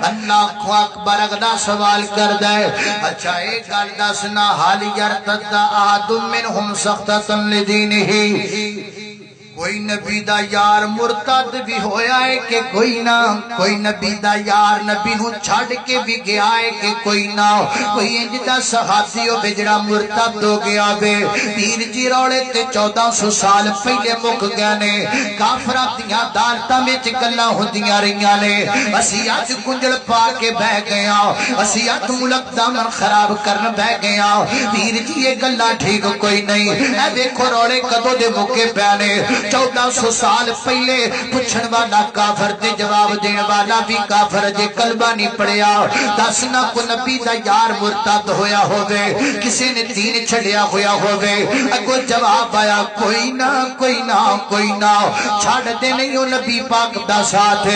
اللہ اکبر اگلا سوال کر دے اچھا ایک گل دسنا حال یرتد احد منہم سخطۃ لدینہ کوئی نبی دا یار مرتد بھی ہویا ہے کہ کوئی نہ کوئی نبی دا یار نبی نو چھڑ کے بھی گیا ہے کہ کوئی نہ کوئی انج دا صحابی ہو جڑا مرتد ہو گیا بے پیر جی روڑے تے 1400 سال پہلے مک گئے نے کافراں دیاں عدالتاں وچ گلاں ہوندیاں رہیاں نے اسی اج کنجل پا کے بہ گئے ہاں اسی اج ملک دامن خراب کرن بہ گئے ہاں پیر جی یہ گلاں ٹھیک کوئی نہیں اے دیکھو روڑے کدوں دے موقع پے نے 1400 سال پہلے پوچھن والا کافر تے جواب دین والا بھی کافر جے کلمہ نہیں پڑھیا دسنا کو نبی دا یار مرتد ہویا ہووے کسی نے دین چھڑیا ہویا ہووے اگو جواب آیا کوئی نہ کوئی نہ کوئی نہ چھڑ دے نہیں او نبی پاک دا ساتھ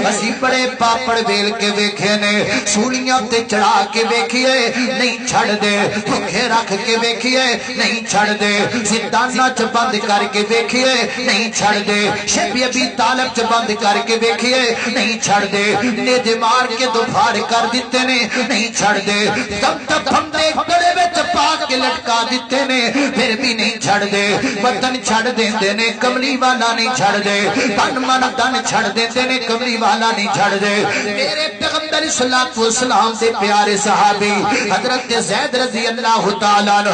اسی بڑے پاپڑ ویل کے ویکھے نے سولیاں تے چڑھا کے ویکھیے نہیں چھڑ دے بھوکے رکھ کے ویکھیے نہیں چھڑ دے زنداناں چ بند کر کے ویکھیے نہیں چھڑ دے شبی ابی طالب چ بند کر کے ویکھیے نہیں چھڑ دے نیج مار کے دوپھار کر دیتے نے نہیں چھڑ دے تب تک ہم دے گڑے وچ پا کے لٹکا دیتے نے پھر بھی نہیں چھڑ دے وطن چھڑ دیندے نے کملی والا نہیں چھڑ دے تن من دن چھڑ دیندے نے کملی والا نہیں چھڑ دے میرے پیغمبر صلی اللہ علیہ وسلم دے پیارے صحابی حضرت زید رضی اللہ تعالی عنہ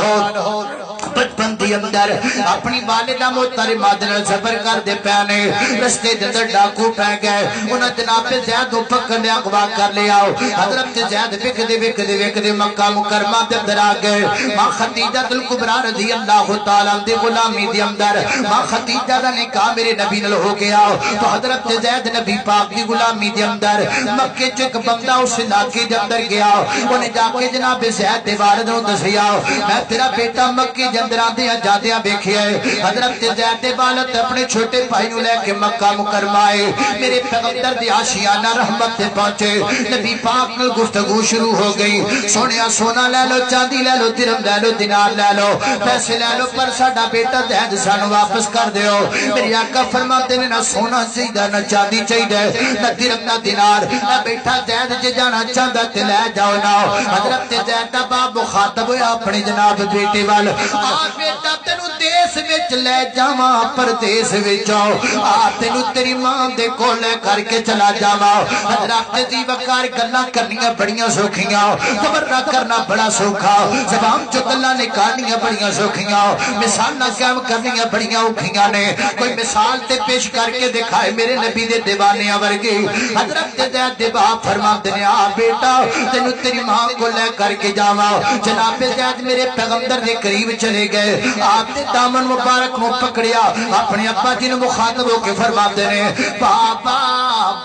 بچپن دی اندر اپنی والدہ محترمہ نال سفر کر دے پیانے رستے دے اندر ڈاکو پہ گئے انہاں جناب زید کو پکڑ لیا اغوا کر لیا حضرت زید وکدے مکہ مکرمہ دے اندر آ گئے ماں خدیجہ الکبریٰ رضی اللہ تعالی عنہ دی غلامی دے اندر ماں خدیجہ دا نکاح میرے نبی نال ہو گیا تو حضرت زید نبی پاک دی غلامی دے اندر مکے چ ایک بندہ اس علاقے دے اندر گیا انہیں جا کے جناب زید دے والد نوں دسیا میں تیرا بیٹا مکے دے اندر آندیاں جاندیاں ویکھیا ہے حضرت زید دے والد اپنے چھوٹے بھائی نوں لے کے مکہ مکرمہ آئے میرے پیغمبر دی آشیانہ رحمت تے پہنچے نبی پاک نال گفتگو شروع ہو گئی سونیا سونا لے لو چاندی لے لو درہم لے لو دینار لے لو پیسے لے لو پر ساڈا بیٹا زید سانو واپس کر دیو میرے آقا فرماتے نے نہ سونا چاہیے نہ چاندی چاہیے نہ درہم نہ دینار نہ بیٹا زید جے جانا چاہندا تے لے جاؤ نا حضرت زید دا باپ مخاطب ہویا اپنے جناب بیٹے وال آ بیٹا تینو دیس وچ لے جاواں پردیس وچ آ تینو تیری ماں دے کول کر کے چلا جاواں حضرت دی وقار گلاں کرنیاں بڑیاں سوکھیاں صبر نہ کرنا بڑا سوکھا زبان چ گلاں نکالنیاں بڑیاں سوکھیاں مثالاں قائم کرنیاں بڑیاں اوکھیاں نے کوئی مثال تے پیش کر کے دکھائے میرے نبی دے دیوانیاں ورگے حضرت زید دے باپ فرماتے نے آ بیٹا تینو تیری ماں کو لے کر کے جاواں جناب زید میرے پیغمبر دے قریب چلے گئے آپ نے دامن مبارک کو پکڑیا اپنے ابا جی نے مخاطب ہو کے فرماتے نے بابا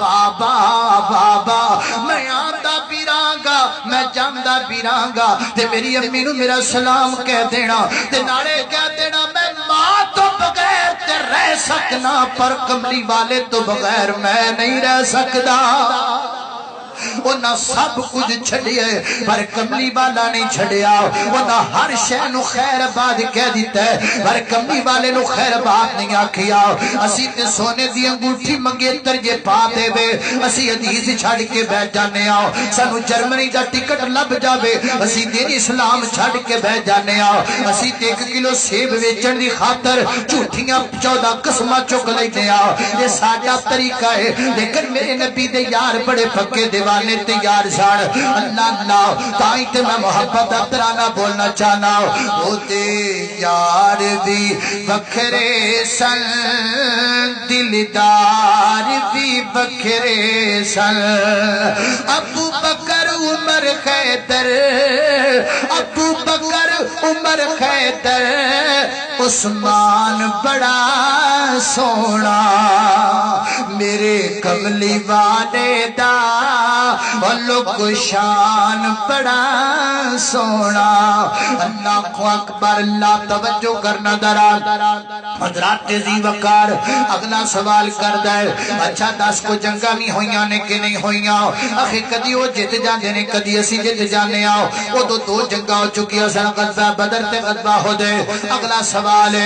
بابا بابا میں آندا پیرانگا میں جاندا پیرانگا تے میری امی نو میرا سلام کہہ دینا تے نالے کہہ دینا میں ماں تو بغیر تے رہ سکنا پر کملی والے تو بغیر میں نہیں رہ سکدا انہاں سب کچھ چھڑیا پر کملی والا نہیں چھڑیا انہاں ہر شے نو خیر آباد کہہ دیتا ہے پر کملی والے نو خیر آباد نہیں آکھیا اسی تے سونے دی انگوٹھی منگیتر جے پا دے وے اسی حدیث چھڑ کے بیٹھ جانے آؤ سانو جرمنی دا ٹکٹ لب جاوے اسی دین اسلام چھڑ کے بیٹھ جانے آؤ اسی تے 1 کلو سیب ویچن دی خاطر جھوٹیاں 14 قسمہ چک لیتے آؤ یہ ساڈا طریقہ ہے لیکن میرے نبی دے یار بڑے پکے دیوانے تے یار ساڑ اللہ اللہ تائیں تے میں محبت اترانا بولنا چاہنا وہ تے یار بھی بکھرے سن دلدار بھی بکھرے سن ابو بکر عمر خیدر ابو بکر عمر خیدر عثمان بڑا سونا میرے کملی والے دا لوگ شان بڑا سونا اللہ کو اکبر اللہ توجہ کرنا درا حضرات ذی وقار اگلا سوال کر دے اچھا 10 کو جنگا بھی ہویاں نے کہ نہیں ہویاں آخر کدی وہ جت جاندے نے کدی اسی جت جانے آؤ وہ تو 2 جنگا ہو چکی سن غزوہ بدر تے غزوہ احد اگلا سوال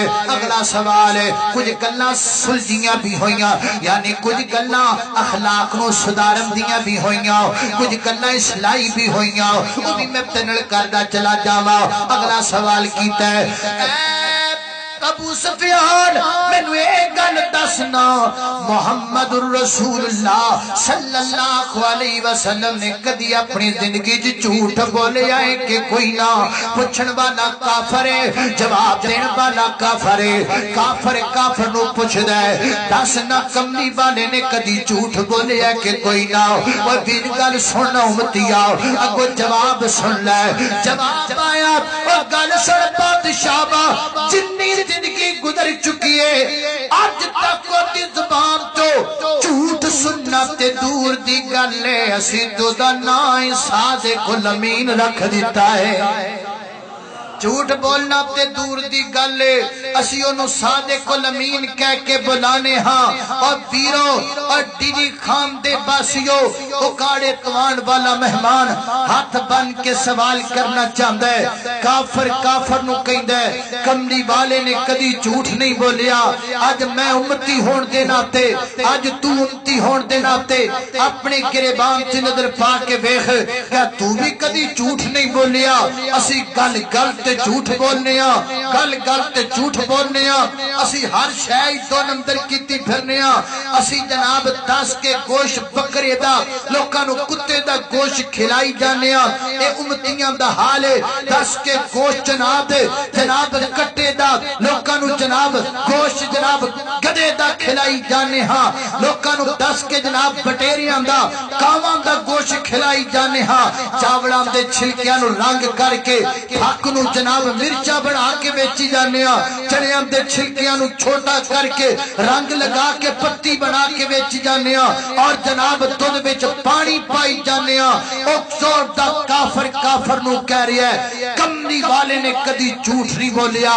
ہے کچھ گلاں سلجھیاں بھی ہویاں یعنی کچھ گلاں اخلاق نو سدھارن دیاں بھی ہویاں کچھ گلاں اصلاحی بھی ہویاں وہ بھی میں تنل کردا چلا جاواں اگلا سوال کیتا ہے ابو سفیان مینو ایک گل دسنا محمد رسول اللہ صلی اللہ علیہ وسلم نے کدی اپنی زندگی چ جھوٹ بولیا ہے کہ کوئی نہ پوچھن والا کافر ہے جواب دین والا کافر ہے کافر نو پوچھدا ہے دس نہ کملی والے نے کدی جھوٹ بولیا ہے کہ کوئی نہ او پھر گل سن امتیا اگو جواب سن لے جواب آیا او گل سن بادشاہ با جنی زندگی گزر چکی ہے آج تک دی زبان تو جھوٹ سننا تے دور دی گل ہے اسی تو دا نام صادق الامین رکھ دیتا ہے جھوٹ بولنا تے دور دی گل اسی انہوں صادق الامین کہہ کے بلانے ہاں اور بیرو اور ڈیجی خان دے باسیو اکاڑے توان والا مہمان ہاتھ بن کے سوال کرنا چاہتا ہے کافر نو کہندا ہے کملی والے نے کدی جھوٹ نہیں بولیا آج میں امتی ہون دے ناتے آج تو امتی ہون دے ناتے اپنے گریبان سے نظر پا کے ویکھ کیا تو بھی کدی جھوٹ نہیں بولیا اسی گل تے جھوٹ بولنے گل تے جھوٹ بولنے اسی ہر شے 2 نمبر کیتی پھرنے اسی جناب 10 کے گوشت بکرے دا لوکاں نو کتے دا گوشت کھلائی جانے اے امتیاں دا حال ہے 10 کے گوشت جناب کٹے دا لوکاں نو جناب گوشت جناب گدے دا کھلائی جانے ہاں لوکاں نو 10 کے جناب بٹیریاں دا کاواں دا گوشت کھلائی جانے ہاں چاولاں دے چھلکیاں نو رنگ کر کے حق نو جناب مرچا بنا کے بیچی جانے چڑیاں دے چھلکیاں نو چھوٹا کر کے رنگ لگا کے پتی بنا کے بیچی جانے اور جناب دودھ وچ پانی پائی جانے اوکسور دا کافر نو کہہ رہا ہے کملی والے نے کدی جھوٹ نہیں بولیا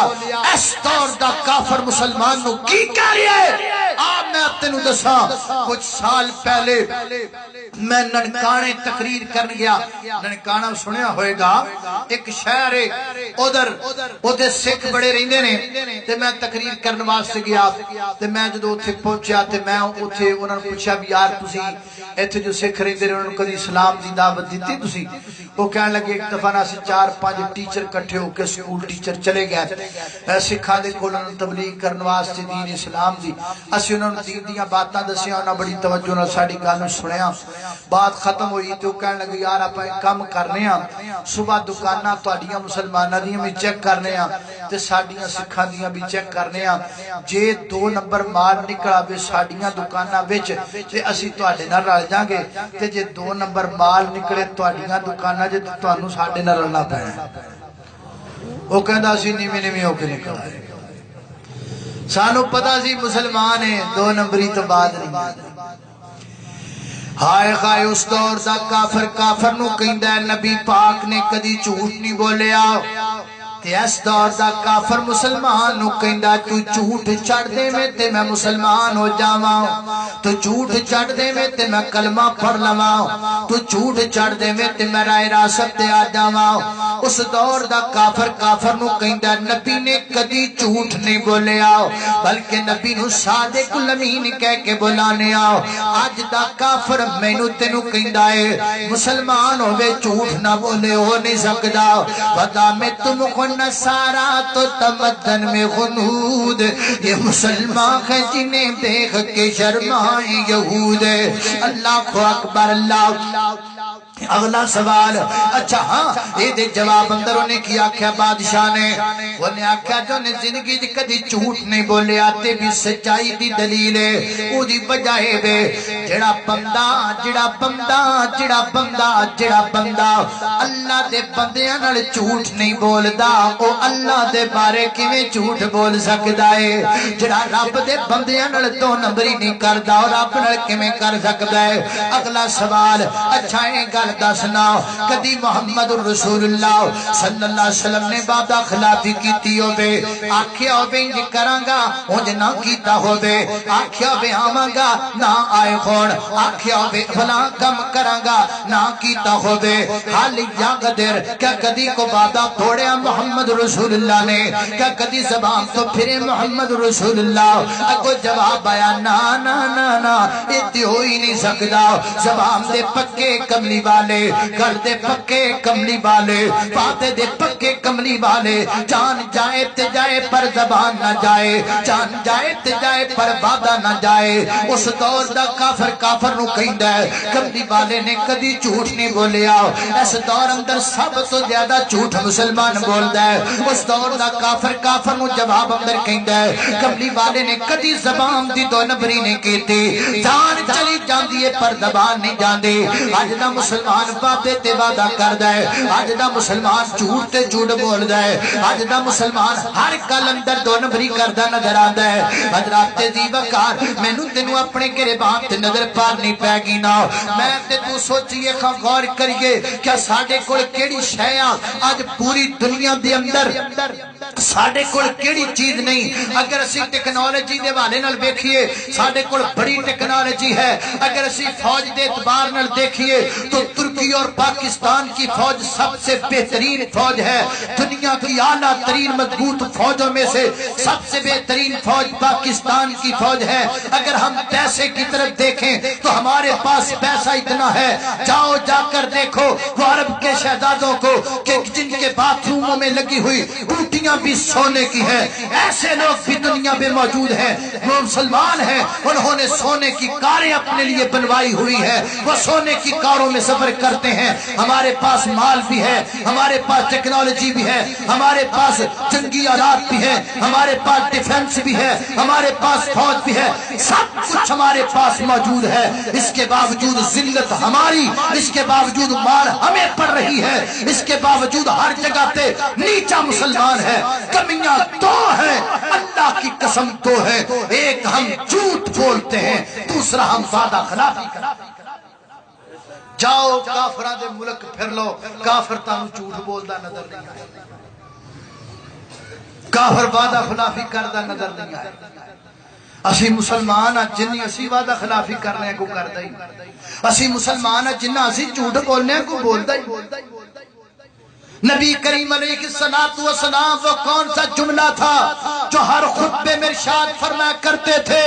اس دور دا کافر مسلمان نو کی کہہ رہا ہے میں تینوں دساں کچھ سال پہلے میں ننکانے تقریر کر گیا ننکانا سنیا ہوئے گا ایک شہر ہے ادھر ادھر سکھ بڑے رہندے نے تے میں تقریر کرن واسطے گیا تے میں جدوں اوتھے پہنچیا تے میں اوتھے انہاں نوں پوچھا بھی یار تسی ایتھے جو سکھ رہندے نے انہاں نوں کدی اسلام دی دعوت دتی تسی وہ کہن لگے ایک دفعہ نا اسی 4-5 ٹیچر اکٹھے ہو کے سکول ٹیچر چلے گئے سکھاں دے کول انہاں نوں تبلیغ کرن واسطے دین اسلام دی اسی انہاں نوں دین دیاں باتاں دسیاں انہاں بڑی توجہ نال ساڈی گل نوں سنیا بات ختم ہوئی تو کہن لگے یار اپا ایک کام کرنے ہاں صبح دکاناں تہاڈیاں مسلماناں دیاں بھی چیک کرنے ہاں تے ساڈیاں سکھاں دیاں بھی چیک کرنے ہاں جے 2 نمبر مال نکل آوے ساڈیاں دکاناں وچ تے اسی تہاڈے نال رل جاں گے تے جے 2 نمبر مال نکلے تہاڈیاں دکاناں جے تانوں ساڈے نال رلنا پینا او کہندا اسی نیویں ہو کے نکل آئے سانو پتہ سی مسلمان ہیں 2 نمبری تو بعد نہیں ہائے خائے اس دور دا کافر نو کہندا ہے نبی پاک نے کدی جھوٹ نہیں بولیا تے اس دور دا کافر مسلمان نو کہندا تو جھوٹ چڑھ دے میں تے میں مسلمان ہو جاواں، تو جھوٹ چڑھ دے میں تے میں کلمہ پڑھ لواں، تو جھوٹ چڑھ دے میں تے میں راہ راست تے آ جاواں۔ اس دور دا کافر نو کہندا نبی نے کدی جھوٹ نہیں بولیا، بلکہ نبی نو صادق الامین کہہ کے بلانے آؤ۔ اج دا کافر مینوں تینوں کہندا ہے مسلمان ہوے جھوٹ نہ بولے ہو نہیں سکدا، بتا میں تم کو نصارا تو تمدن میں غنود، یہ مسلمان ہے جنہیں دیکھ کے شرمائیں یہود۔ اللہ کو اکبر اللہ۔ اگلا سوال، اچھا ہاں یہ دے جواب اندر انہیں کیا آکھیا بادشاہ نے، انہیں آکھیا جو نے زندگی دی کدی جھوٹ نہیں بولے آتے بھی سچائی دی دلیل ہے، او دی بجائے بے جڑا بندہ اللہ دے بندیاں نال جھوٹ نہیں بولدا، او اللہ دے بارے کیویں جھوٹ بول سکدا ہے؟ جڑا رب دے بندیاں نال دو نمبری نہیں کردا اور رب نال کیویں کر سکدا ہے؟ اگلا سوال، اچھا اے گل دسنا کدی محمد رسول اللہ صلی اللہ علیہ وسلم نے وعدہ خلافی کیتی ہوے، آکھیا ہوے انج کراں گا اونج نہ کیتا ہوے، آکھیا ہوے آواں گا نہ آئے ہون، آکھیا ہوے فلاں کم کراں گا نہ کیتا ہوے، حال یا قدر کیا کدی کو وعدہ توڑیا محمد رسول اللہ نے؟ کیا کدی زبان تو پھرے محمد رسول اللہ؟ اگو جواب آیا نا نا نا نا ایتھے ہو ہی نہیں سکدا، زبان دے پکے کملی والے، گھر دے پکے کملی والے، وعدے دے پکے کملی والے، جان جائے تے جائے پر زبان نہ جائے، جان جائے تے جائے پر وعدہ نہ جائے۔ اس دور دا کافر نو کہندا ہے کملی والے نے کدی جھوٹ نہیں بولیا، اس دور اندر سب تو زیادہ جھوٹ مسلمان بولدا ہے۔ اس دور دا کافر نو جواب اندر کہندا ہے کملی والے نے کدی زبان دی دو نمبری نہیں کیتی، جان چلی جاندی ہے پر زبان نہیں جاندی۔ اج دا مسلمان وعدے تے وعدہ کردا ہے، اج دا مسلمان جھوٹ تے جھوٹ بولدا ہے، اج دا مسلمان ہر گل اندر دو نمبری کردا نظر آندا ہے۔ حضرات دی وقار مینوں تینوں اپنے گریبان تے نظر پارنی پے گی نا، میں تے تو سوچئے غور کریے کیا ساڈے کول کیڑی شے اج پوری دنیا دے اندر ساڈے کول کیڑی چیز نہیں؟ اگر اسی ٹیکنالوجی دے حوالے نال ویکھیے ساڈے کول بڑی ٹیکنالوجی ہے، اگر اسی فوج دے اعتبار نال دیکھیے تو ترکی اور پاکستان کی فوج سب سے بہترین فوج ہے، دنیا کی اعلیٰ ترین مضبوط فوجوں میں سے سب سے بہترین فوج پاکستان کی فوج ہے۔ اگر ہم پیسے کی طرف دیکھیں تو ہمارے پاس پیسہ اتنا ہے، جاؤ جا کر دیکھو وہ عرب کے شہزادوں کو کہ جن کے باتھ روموں میں لگی ہوئی ٹوٹیاں بھی سونے کی ہیں، ایسے لوگ بھی دنیا میں موجود ہیں، وہ مسلمان ہیں، انہوں نے سونے کی کاریں اپنے لیے بنوائی ہوئی ہے، وہ سونے کی کاروں میں سفر کرتے ہیں۔ ہمارے پاس مال بھی ہے، ہمارے پاس ٹیکنالوجی بھی ہے، ہمارے پاس جنگی آلات بھی ہیں، ہمارے پاس ڈیفنس بھی ہے، ہمارے پاس فوج بھی ہے، سب کچھ ہمارے پاس موجود ہے۔ اس کے باوجود ذلت ہماری، اس کے باوجود مار ہمیں پڑ رہی ہے، اس کے باوجود ہر جگہ پہ نیچا مسلمان ہے۔ کمیاں دو ہیں، اللہ کی قسم دو ہے، ایک ہم جھوٹ بولتے ہیں، دوسرا ہم وعدہ خلافی کرتے ہیں۔ جاؤ کافراں دے ملک پھر لو، کافر تانوں جھوٹ بولدا نظر نہیں آئے، کافر وعدہ خلافی کردا نظر نہیں آئے۔ اسی مسلمان جنی اسی وعدہ خلافی کرنے کو کردا ہی، اسی مسلمان جنہ اسی جھوٹ بولنے کو بولدا ہی۔ نبی کریم علیہ السلام وہ کون سا جملہ تھا جو ہر خطبے میں ارشاد فرمایا کرتے تھے؟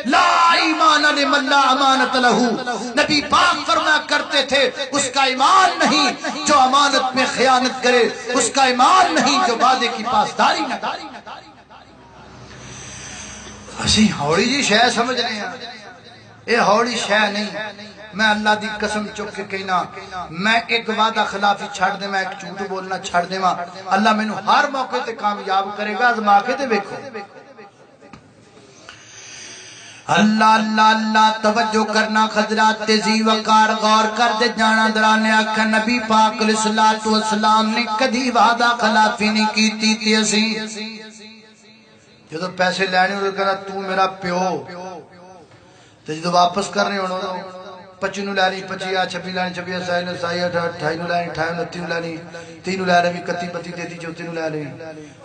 لا ایمان لمن لا امانت لہو۔ نبی پاک فرمایا کرتے تھے اس کا ایمان نہیں جو امانت میں خیانت کرے، اس کا ایمان نہیں جو وعدے کی پاسداری نہ کرے۔ اسی ہوڑی جی شے سمجھ رہے ہیں، اے ہوڑی شے نہیں۔ میں اللہ دی قسم چک کے کہنا میں ایک وعدہ خلافی چھڑ دے، میں ایک جھوٹ بولنا چھڑ دے، اللہ میں نو ہر موقع تے کامیاب کرے گا، آزما کے تے دیکھو۔ اللہ اللہ اللہ توجہ کرنا حضرات تیزی وقار غور کر دے جانا درانے آکھا نبی پاک علیہ السلام نے کدی وعدہ خلافی نہیں کیتی تھی۔ اسی جدو پیسے لینے ہوئے کہنا تو میرا پیو، تو جدو واپس کرنے ہونا 25 نو لانی 25 26 لانی 26 27 28 نو لانی 28 29 نو لانی 30 نو لانی 31 32 33 34 نو لانی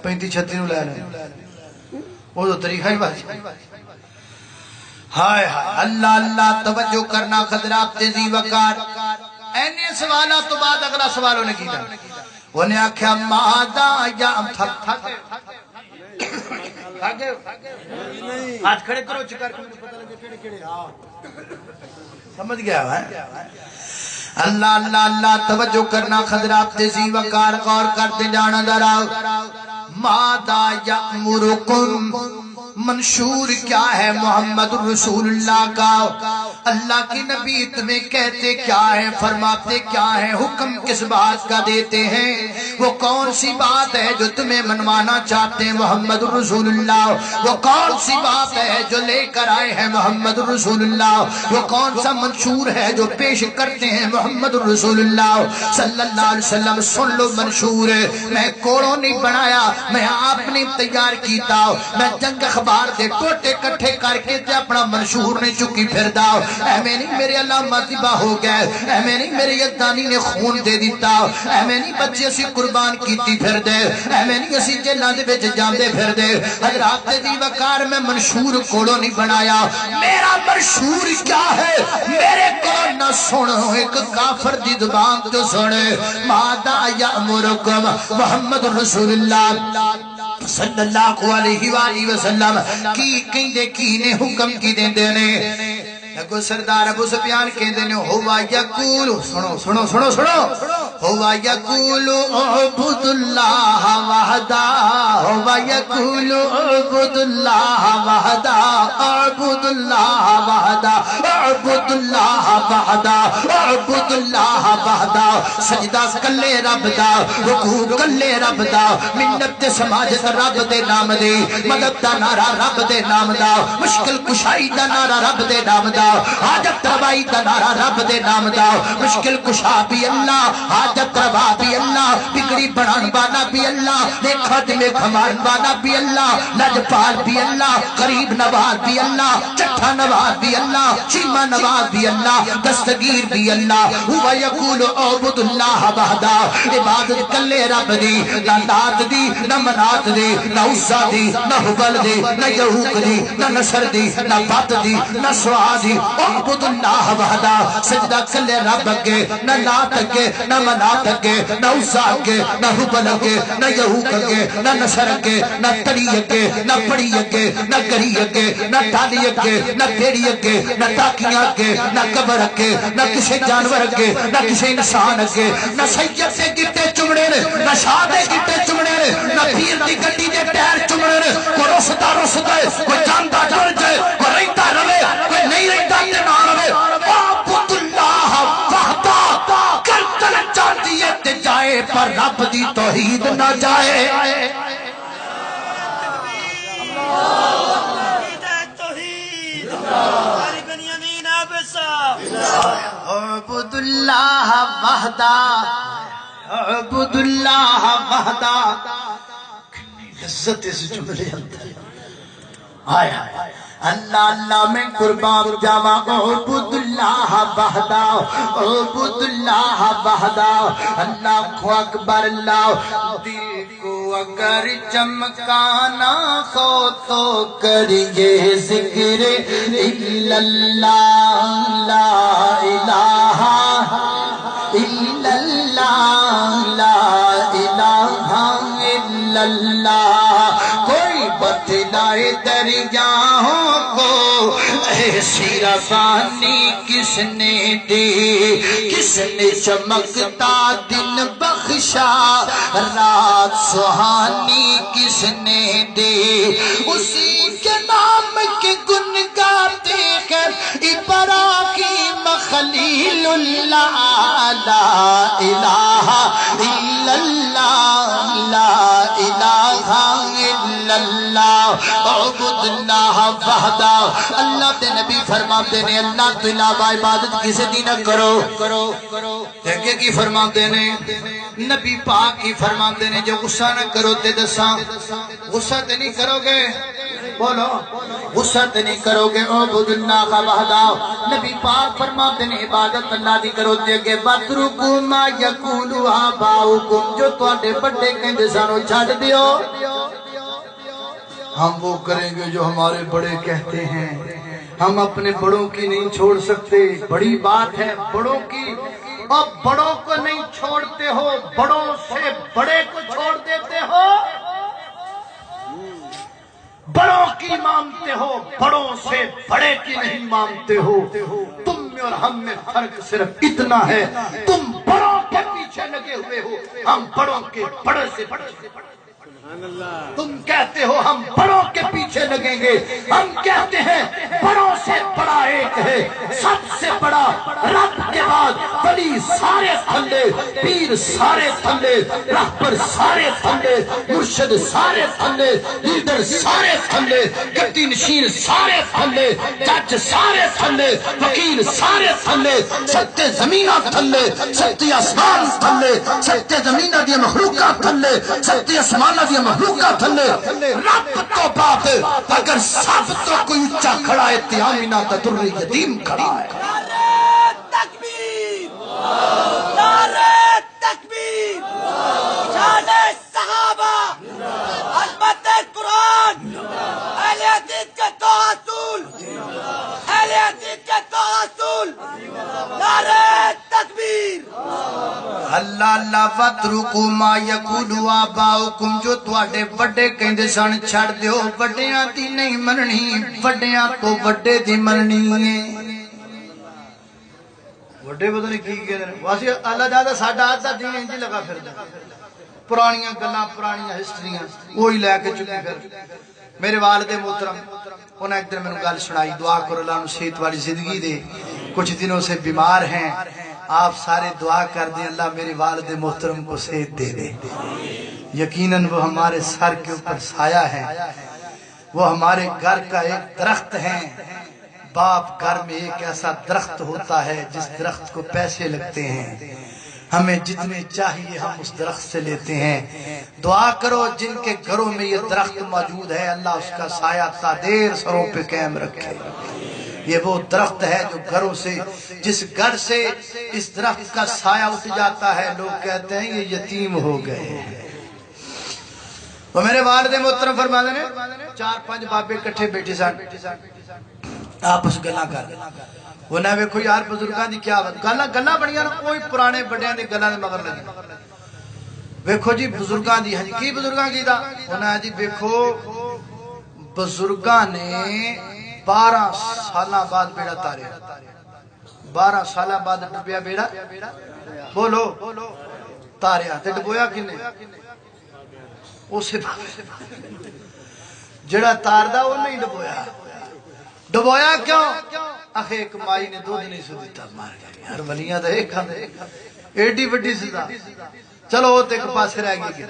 35 36 نو لانی وہ تو طریقہ ہی بات ہائے ہائے اللہ اللہ توجہ کرنا حضرات تیزی وقار اینے سوالات تو بعد اگلا سوالوں نے کیتا انہیں آکھیا مادا یا تھک ہاتھ کھڑے کرو چکر کے مجھے پتہ لگے کھڑے کھڑے سمجھ گیا ہے اللہ اللہ اللہ توجہ کرنا حضرات تیزی وقار غور کرتے جانا ذرا مادا یأمرکم منشور کیا ہے محمد رسول اللہ کا اللہ کی نبی تمہیں کہتے کیا ہے فرماتے کیا ہے حکم کس بات کا دیتے ہیں وہ کون سی بات ہے جو تمہیں منوانا چاہتے ہیں محمد رسول اللہ وہ کون سی بات ہے جو لے کر آئے ہیں محمد رسول اللہ وہ کون سا منشور ہے جو پیش کرتے ہیں محمد رسول اللہ صلی اللہ علیہ وسلم سن لو منشور میں کوڑوں نہیں بنایا میں آپ نے تیار کیتا میں جنگ بار دے ٹوٹے کٹھے کر کے تے اپنا منشور نے چکی پھر داؤ اے میں نہیں میرے اللہ مذبح ہو گئے اے میں نہیں میرے یزدانی نے خون دے دیتا اے میں نہیں بچے اسی قربان کیتی پھر دے اے میں نہیں اسی جیلان دے بچ جاندے پھر دے حضرات دی وقار میں منشور کوڑوں نہیں بنایا میرا منشور کیا ہے میرے کون نہ سنو ایک کافر دی زبان جو سنے مادا یأمرکم محمد رسول اللہ صلی اللہ علیہ وآلہ وسلم کی کہندے کی نے حکم کی دیندے نے اگو سردار ابو سفیان کہندے نے ہوا یقول سنو سنو سنو سنو ہوا یقول اعبد اللہ وحدہ ہوا یقول اعبد اللہ وحدہ اعبد اللہ وحدہ اعبد اللہ وحدہ اعبد اللہ وحدہ سجدہ کلے رب دا رکوع کلے رب دا منت تے سماجت رب دے نام دے مدد دا نعرہ رب دے نام دا مشکل کشائی دا نعرہ رب دے نام دا حاجت روائی دا نعرہ رب دے نام دا مشکل کشا بھی اللہ حاجت روا بھی اللہ بگڑی بنان بانا بھی اللہ دیکھا دمیں کھمان بانا بھی اللہ لجپال بھی اللہ قریب نواز بھی اللہ چٹھا نواز بھی اللہ چیمہ نواز بھی اللہ دستگیر بھی اللہ ہوا یقول اعبد اللہ وحدہ عبادت کلے رب دی نہ لات دی نہ منات دی نہ عزہ دی نہ حبل دی نہ یہوک دی نہ نصر دی نہ بات دی نہ سوا دی اعبد اللہ وحدہ سجدہ کلے رب کے نہ لات کے نہ منات کے نہ عزہ کے نہ حبل کے نہ یہوک کے نہ نصر کے نہ تڑی کے نہ پڑی کے نہ گری کے نہ ٹالی کے نہ پیڑی کے نہ تاکیاں کے نہ قبر کے نہ کسی جانور کے نہ کسی انسان کے نہ سید سے گٹے چمڑے نہ شاہ دے گٹے چمڑے نہ پیر دی گڈی دے ٹائر چمڑے کوئی رسدا رسدا کوئی جاندا جان جائے کوئی رہتا رہے کوئی نہیں رہتا تے نہ رہے اعبد اللہ وحدہ کرتن چاہتی ہے تے جائے پر رب دی توحید نہ جائے اعبد اللہ وحدہ اعبد اللہ وحدہ عزت اس جملے اندر آئے آئے اللہ اللہ میں قربان جاوا اعبد اللہ وحدہ اعبد اللہ وحدہ اللہ کو اکبر اللہ دل کو اگر چمکانا ہو تو کریے ذکر الا اللہ لا الہ الا اللہ لا الہ الا اللہ کوئی بتلائے دریاہوں کو ایسی رفانی کس نے دی کس نے چمکتا دن بخشا رات سہانی کس نے دی اسی کے نام کے گن گاتے ہیں ابراہیم خلیل اللہ لا الہ الا اللہ لا الہ الا اللہ اعبد اللہ وحدہ اللہ تے نبی فرماتے نے اللہ تو علاوہ عبادت کسی دی نہ کرو کہ کی فرماتے نے نبی پاک کی فرماتے نے جو غصہ نہ کرو تے دساں غصہ تے نہیں کرو گے بولو غصہ نہیں کرو گے اعبدوا اللہ وحدہ نبی پاک فرماتے ہیں عبادت اللہ دی کرو دے گے واترکوا ما یقول آباؤکم جو تواڈے بڑے کہندے سانو چھڈ دیو ہم وہ کریں گے جو ہمارے بڑے کہتے ہیں ہم اپنے بڑوں کی نہیں چھوڑ سکتے بڑی بات ہے بڑوں کی اور بڑوں کو نہیں چھوڑتے ہو بڑوں سے بڑے کو چھوڑ دیتے ہو بڑوں کی مانتے ہو بڑوں سے بڑے کی نہیں مانتے ہو تم میں اور ہم میں فرق صرف اتنا ہے تم بڑوں کے پیچھے لگے ہوئے ہو ہم بڑوں کے بڑے سے بڑے تم کہتے ہو ہم بڑوں کے پیچھے لگیں گے ہم کہتے ہیں بڑوں سے بڑا ایک ہے سب سے بڑا رب کے بعد ولی سارے تھلے پیر سارے تھلے رہبر سارے تھلے مرشد سارے تھلے لیڈر سارے تھلے گدی نشین سارے تھلے جج سارے تھلے وکیل سارے تھلے ستے زمینہ تھلے ستے آسمان تھلے ستے زمینہ دی مخلوقات تھلے ستے آسمانہ دی مخلوقہ تھلے رب تو بات اگر سب تو کوئی اچھا کھڑا ہے تیامینہ تدر یتیم کھڑا ہے نعرہ تکبیر نعرہ تکبیر شان صحابہ عظمت قرآن اہل حدیث کے دو اصول اہل حدیث کے دو اصول نعرہ تکبیر اللہ اللہ وَاتْرُكُوا مَا يَقُولُ آبَاؤُكُمْ جو تواڈے بڑے کہندے سن چھڑ دیو بڑیاں دی نہیں مننی بڑیاں تو بڑے دی مننی ہے بڑے پتہ نہیں کی کہہ رہے واسے اللہ جادا ساڈا آدھا دین انج لگا پھردا پرانیاں گلاں پرانیاں ہسٹریاں وہی لے کے چکی پھر میرے والد محترم انہوں نے ایک دن میں نے گل سنائی دعا کرو اللہ نے صحت والی زندگی دے کچھ دنوں سے بیمار ہیں آپ سارے دعا کر دیں اللہ میرے والد محترم کو صحت دے دے یقیناً وہ ہمارے سر کے اوپر سایہ ہے وہ ہمارے گھر کا ایک درخت ہے باپ گھر میں ایک ایسا درخت ہوتا ہے جس درخت کو پیسے لگتے ہیں ہمیں جتنے چاہیے ہم اس درخت سے لیتے ہیں دعا کرو جن کے گھروں میں یہ درخت موجود ہے اللہ اس کا سایہ تا دیر سروں پہ قائم رکھے یہ وہ درخت ہے جو گھروں سے جس گھر سے اس درخت کا سایہ اٹھ جاتا ہے لوگ کہتے ہیں یہ یتیم ہو گئے ہیں وہ میرے والد محترم فرماتے ہیں 4-5 بابے کٹھے بیٹھے سن آپس گلاں کر انہیں ویکھو یار بزرگاں دی کیا گلاں بڑیاں کوئی پرانے بڑیاں دی گلاں دے مگر لگی ویکھو جی بزرگاں دی ہاں جی کی بزرگاں کی دا انہیں جی ویکھو بزرگاں نے 12 سالہ بعد بیڑا تارے 12 سالہ بعد ڈبیا بیڑا بولو تاریا تے ڈبویا کنے اسے جڑا تاردہ وہ نہیں ڈبویا ڈبویا کیوں آخے ایک مائی نے دودھ نہیں سو دیتا مار گیا ہر ولیاں دا ایک ہم ایڈی وڈی سزا چلو وہ ایک پاس رہ گئی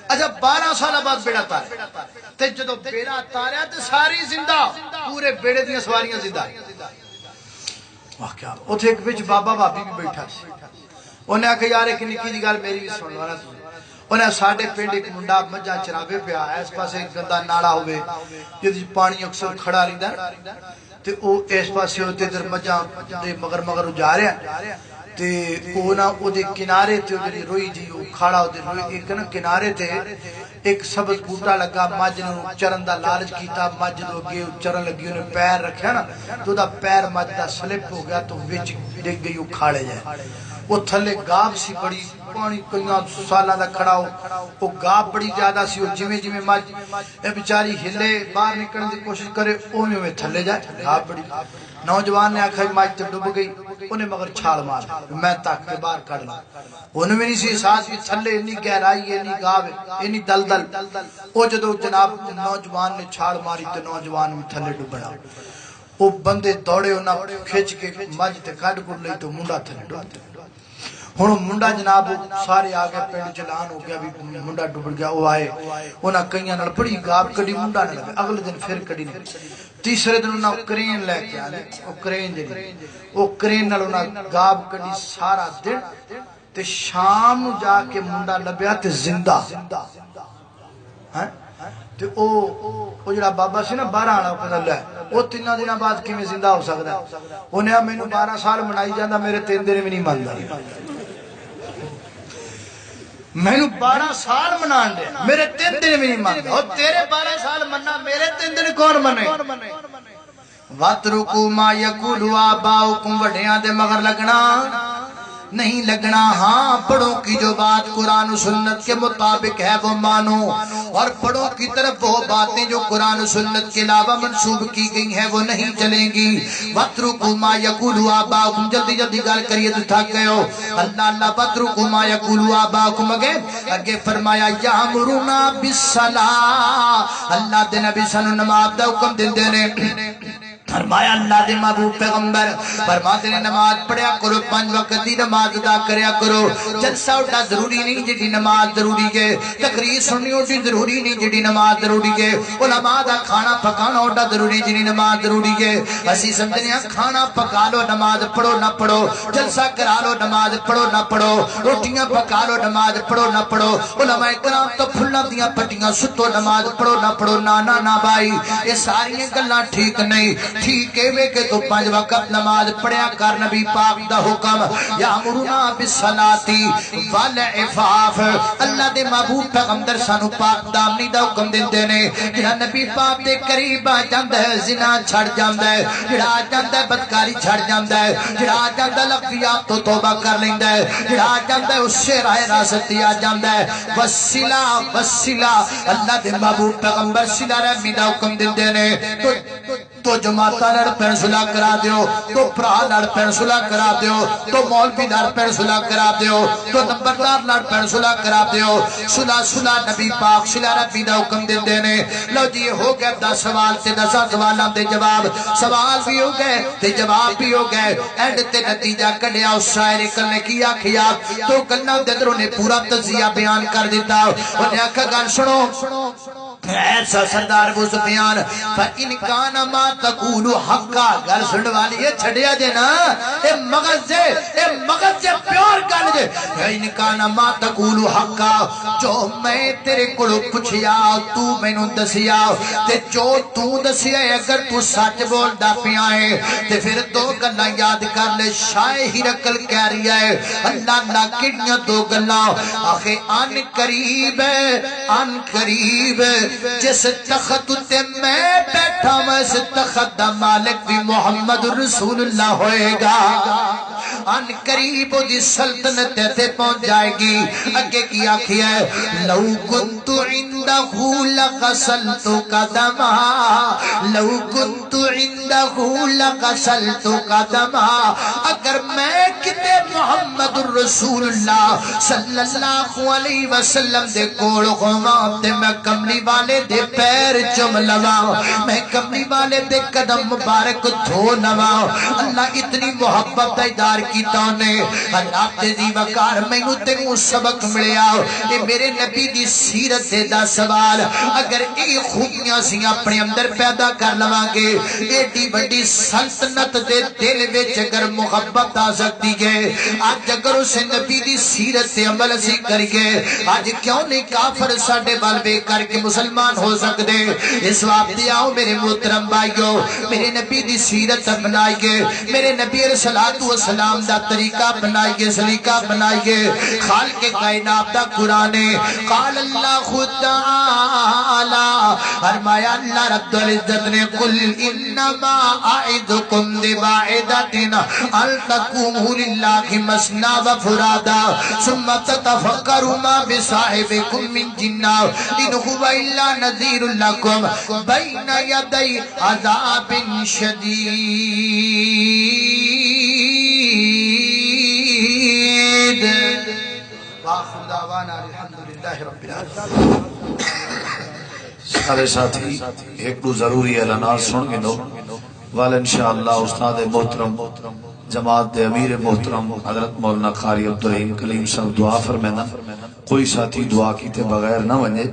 اچھا 12 سالہ بعد بیڑا تارے تے جدو بیڑا تاریا تے ساری زندہ پورے بیڑے دیاں سواریاں زندہ واہ کیا وہ تھے ایک بچ بابا بابی بھی بیٹھا سی انہیں آکھا یار ایک نکی جی گال میری بھی سن لوانا تھی انہیں ساڑھے پینڈ ایک منڈا مجھا چراوے پہ آیا اس پاس ایک گندہ ناڑا ہوئے جدی پانی اکثر کھڑا رہی دا تے او اس پاس ہوتے در مجھا مگر جا رہے ہیں تے او نا او دے کنارے تے جڑی روئی جی او کھڑا او دے روئی ایک نا کنارے تے ایک سبز بوٹا لگا مجھ نے چرن دا لالچ کیتا مجھ دو گئے چرن لگی انہیں پیر رکھیا نا تو دا پیر مجھ دا سلپ ہو گیا تو وچ ڈگ گئی او کھاڑے جائے وہ تھلے گاب سی بڑی پانی کئیاں سالہ دا کھڑا ہو وہ گاب بڑی زیادہ سی وہ جمیں جمیں مجھ اے بیچاری ہلے باہر نکلنے دی کوشش کرے اوہی میں تھلے جائے گاب بڑی نوجوان نے آکھا مجھ تے ڈب گئی انہیں مگر چھال مار میں تاک کے باہر کڑ لا انہیں میری سی ساس بھی تھلے انی گہرائی انی گاب انی دلدل او جدو جناب نوجوان نے چھال ماری تے نوجوان میں تھلے ڈبنا وہ بندے دوڑے انہیں کھچ کے مجھ تے کھڑ کر لئی تو منڈا تھلے ڈبتے ہن منڈا جناب سارے آگے پینڈ چلان ہو گیا بھی منڈا ڈبڑ گیا وہ آئے انہاں کئیاں نال بڑی گاب کڈی منڈا نہ لگے اگلے دن پھر کڈی نہیں تیسرے دن انہاں کرین لے کے آئے او کرین جڑی او کرین نال انہاں گاب کڈی سارا دن تے شام جا کے منڈا لبیا تے زندہ ہاں تے او جڑا بابا سی نا 12 والا او کہندا لے او 3 دنوں بعد کیویں زندہ ہو سکدا ہے؟ اونے آ مینوں 12 سال منائی جاندا میرے 3 دن بھی نہیں مندا مینوں 12 سال منان دے میرے 3 دن بھی نہیں مندا او تیرے 12 سال مننا میرے 3 دن کون منے وَاتْرُكُوا مَا يَقُولُ آبَاؤُكُمْ وڈیاں دے مگر لگنا نہیں لگنا ہاں بڑوں کی جو بات قرآن و سنت کے مطابق ہے وہ مانو اور بڑوں کی طرف وہ باتیں جو قرآن و سنت کے علاوہ منسوب کی گئی ہیں وہ نہیں چلیں گی وَاتْرُكُوا مَا يَقُولُ آبَاؤُكُمْ جلدی جلدی گال کریے تو تھک گئے ہو اللہ وَاتْرُكُوا مَا يَقُولُ آبَاؤُكُمْ اگے فرمایا یَأْمُرُونَا بِالصَّلَاةِ اللہ دے نبی سانو نماز دا حکم دیندے نے فرمایا اللہ دے محبوب پیغمبر فرماتے نے نماز پڑھیا کرو 5 وقت دی نماز ادا کریا کرو جلسہ اٹھا ضروری نہیں جڑی نماز ضروری ہے تقریر سننی اٹھی ضروری نہیں جڑی نماز ضروری ہے علماء دا کھانا پکانا اٹھا ضروری جڑی نماز ضروری ہے اسی سمجھنے ہیں کھانا پکا لو نماز پڑھو نہ پڑھو جلسہ کرا لو نماز پڑھو نہ پڑھو روٹیاں پکا لو نماز پڑھو نہ پڑھو علماء کرام تو پھلاں دیاں پٹیاں ستو نماز پڑھو نہ پڑھو نا بھائی یہ ساری گلاں ٹھیک نہیں ٹھیک ہے کہ تو 5 وقت نماز پڑھیا کر نبی پاک دا حکم یامرنا بالصلاۃ والعفاف اللہ دے محبوب پیغمبر سانو پاک دامنی دا حکم دیندے نے جڑا نبی پاک دے قریب آ جاندا ہے زنا چھڑ جاندا ہے جڑا آ جاندا ہے بدکاری چھڑ جاندا ہے جڑا آ جاندا ہے لغویات تو توبہ کر لیندا ہے جڑا آ جاندا ہے اس سے راہ راست آ جاندا ہے وسیلہ اللہ دے محبوب پیغمبر صلہ رحمی دا حکم دیندے نے تو جماعتاں لڑ پین صلح کرا دیو تو پرا لڑ پین صلح کرا دیو تو مولوی لڑ پین صلح کرا دیو تو نمبردار لڑ پین صلح کرا دیو صلح نبی پاک صلح ربی دا حکم دیندے نے لو جی ہو گئے 10 سوال تے 10 سوالاں دے جواب سوال بھی ہو گئے تے جواب بھی ہو گئے اینڈ تے نتیجہ کڈیا اس شاعر کل نے کیا کیا تو گلاں دے اندروں نے پورا تجزیہ بیان کر دیتا انہیں آکھا گل سنو ایسا سردار ابو سفیان فَإِنْ كَانَ مَا تَقُولُ حَقًّا گل سننے والی یہ چھڑیا جے نا اے مغز سے پیور گل جے فَإِنْ كَانَ مَا تَقُولُ حَقًّا جو میں تیرے کلو پچھیا تو میں نو دسیا تے جو تو دسیا اگر تو سچ بول دا پیا ہے تے پھر 2 گلاں یاد کر لے شاہ ہرقل کہہ رہی ہے اللہ کڑیاں 2 گلاں آخے ان قریب جس تخت تے میں بیٹھا میں اس تخت دا مالک بھی محمد رسول اللہ ہوئے گا ان قریب دی سلطنت تے پہنچ جائے گی اگے کی آخی ہے لو کنت عندہ لغسلت قدما لو کنت عندہ لغسلت قدما اگر میں کتے محمد رسول اللہ صلی اللہ علیہ وسلم دے کول ہوواں تے میں کملی والے دے پیر چم لواں میں کملی والے دے قدم مبارک دھو لواں اللہ اتنی محبت ادار کیتا نے اللہ تے دی وقار مینوں تینوں سبق ملیا اے میرے نبی دی سیرت دا سوال اگر اے خوبیاں سی اپنے اندر پیدا کر لواں گے ایڈی بڑی سلطنت دے دل وچ اگر محبت آ سکتی ہے اج اگر اس نبی دی سیرت تے عمل اسی کریے اج کیوں نہیں کافر ساڈے ول ویکھ کر کے مسلمان ہو سکتے اس واسطے آؤ میرے محترم بھائیو میرے نبی دی سیرت اپنائیے میرے نبی علیہ الصلوۃ والسلام دا طریقہ اپنائیے سلیقہ بنائیے خالق کائنات دا قرآن قال اللہ تعالی فرمایا اللہ رب العزت نے قل انما اعدکم بواحدۃ ان تقوموا للہ مثنی وفرادا ثم تتفکروا ما بصاحبکم من جنہ ان هو الا نذیر لکم بین یدی عذاب شدید وآخر دعوانا الحمدللہ رب العالمین سارے ساتھی ایک دو ضروری اعلانات سن گے دو وال انشاءاللہ استاد محترم جماعت دے امیر محترم حضرت مولانا قاری عبدالرحیم کلیم صاحب دعا فرمائنا کوئی ساتھی دعا کیتے بغیر نہ ونجے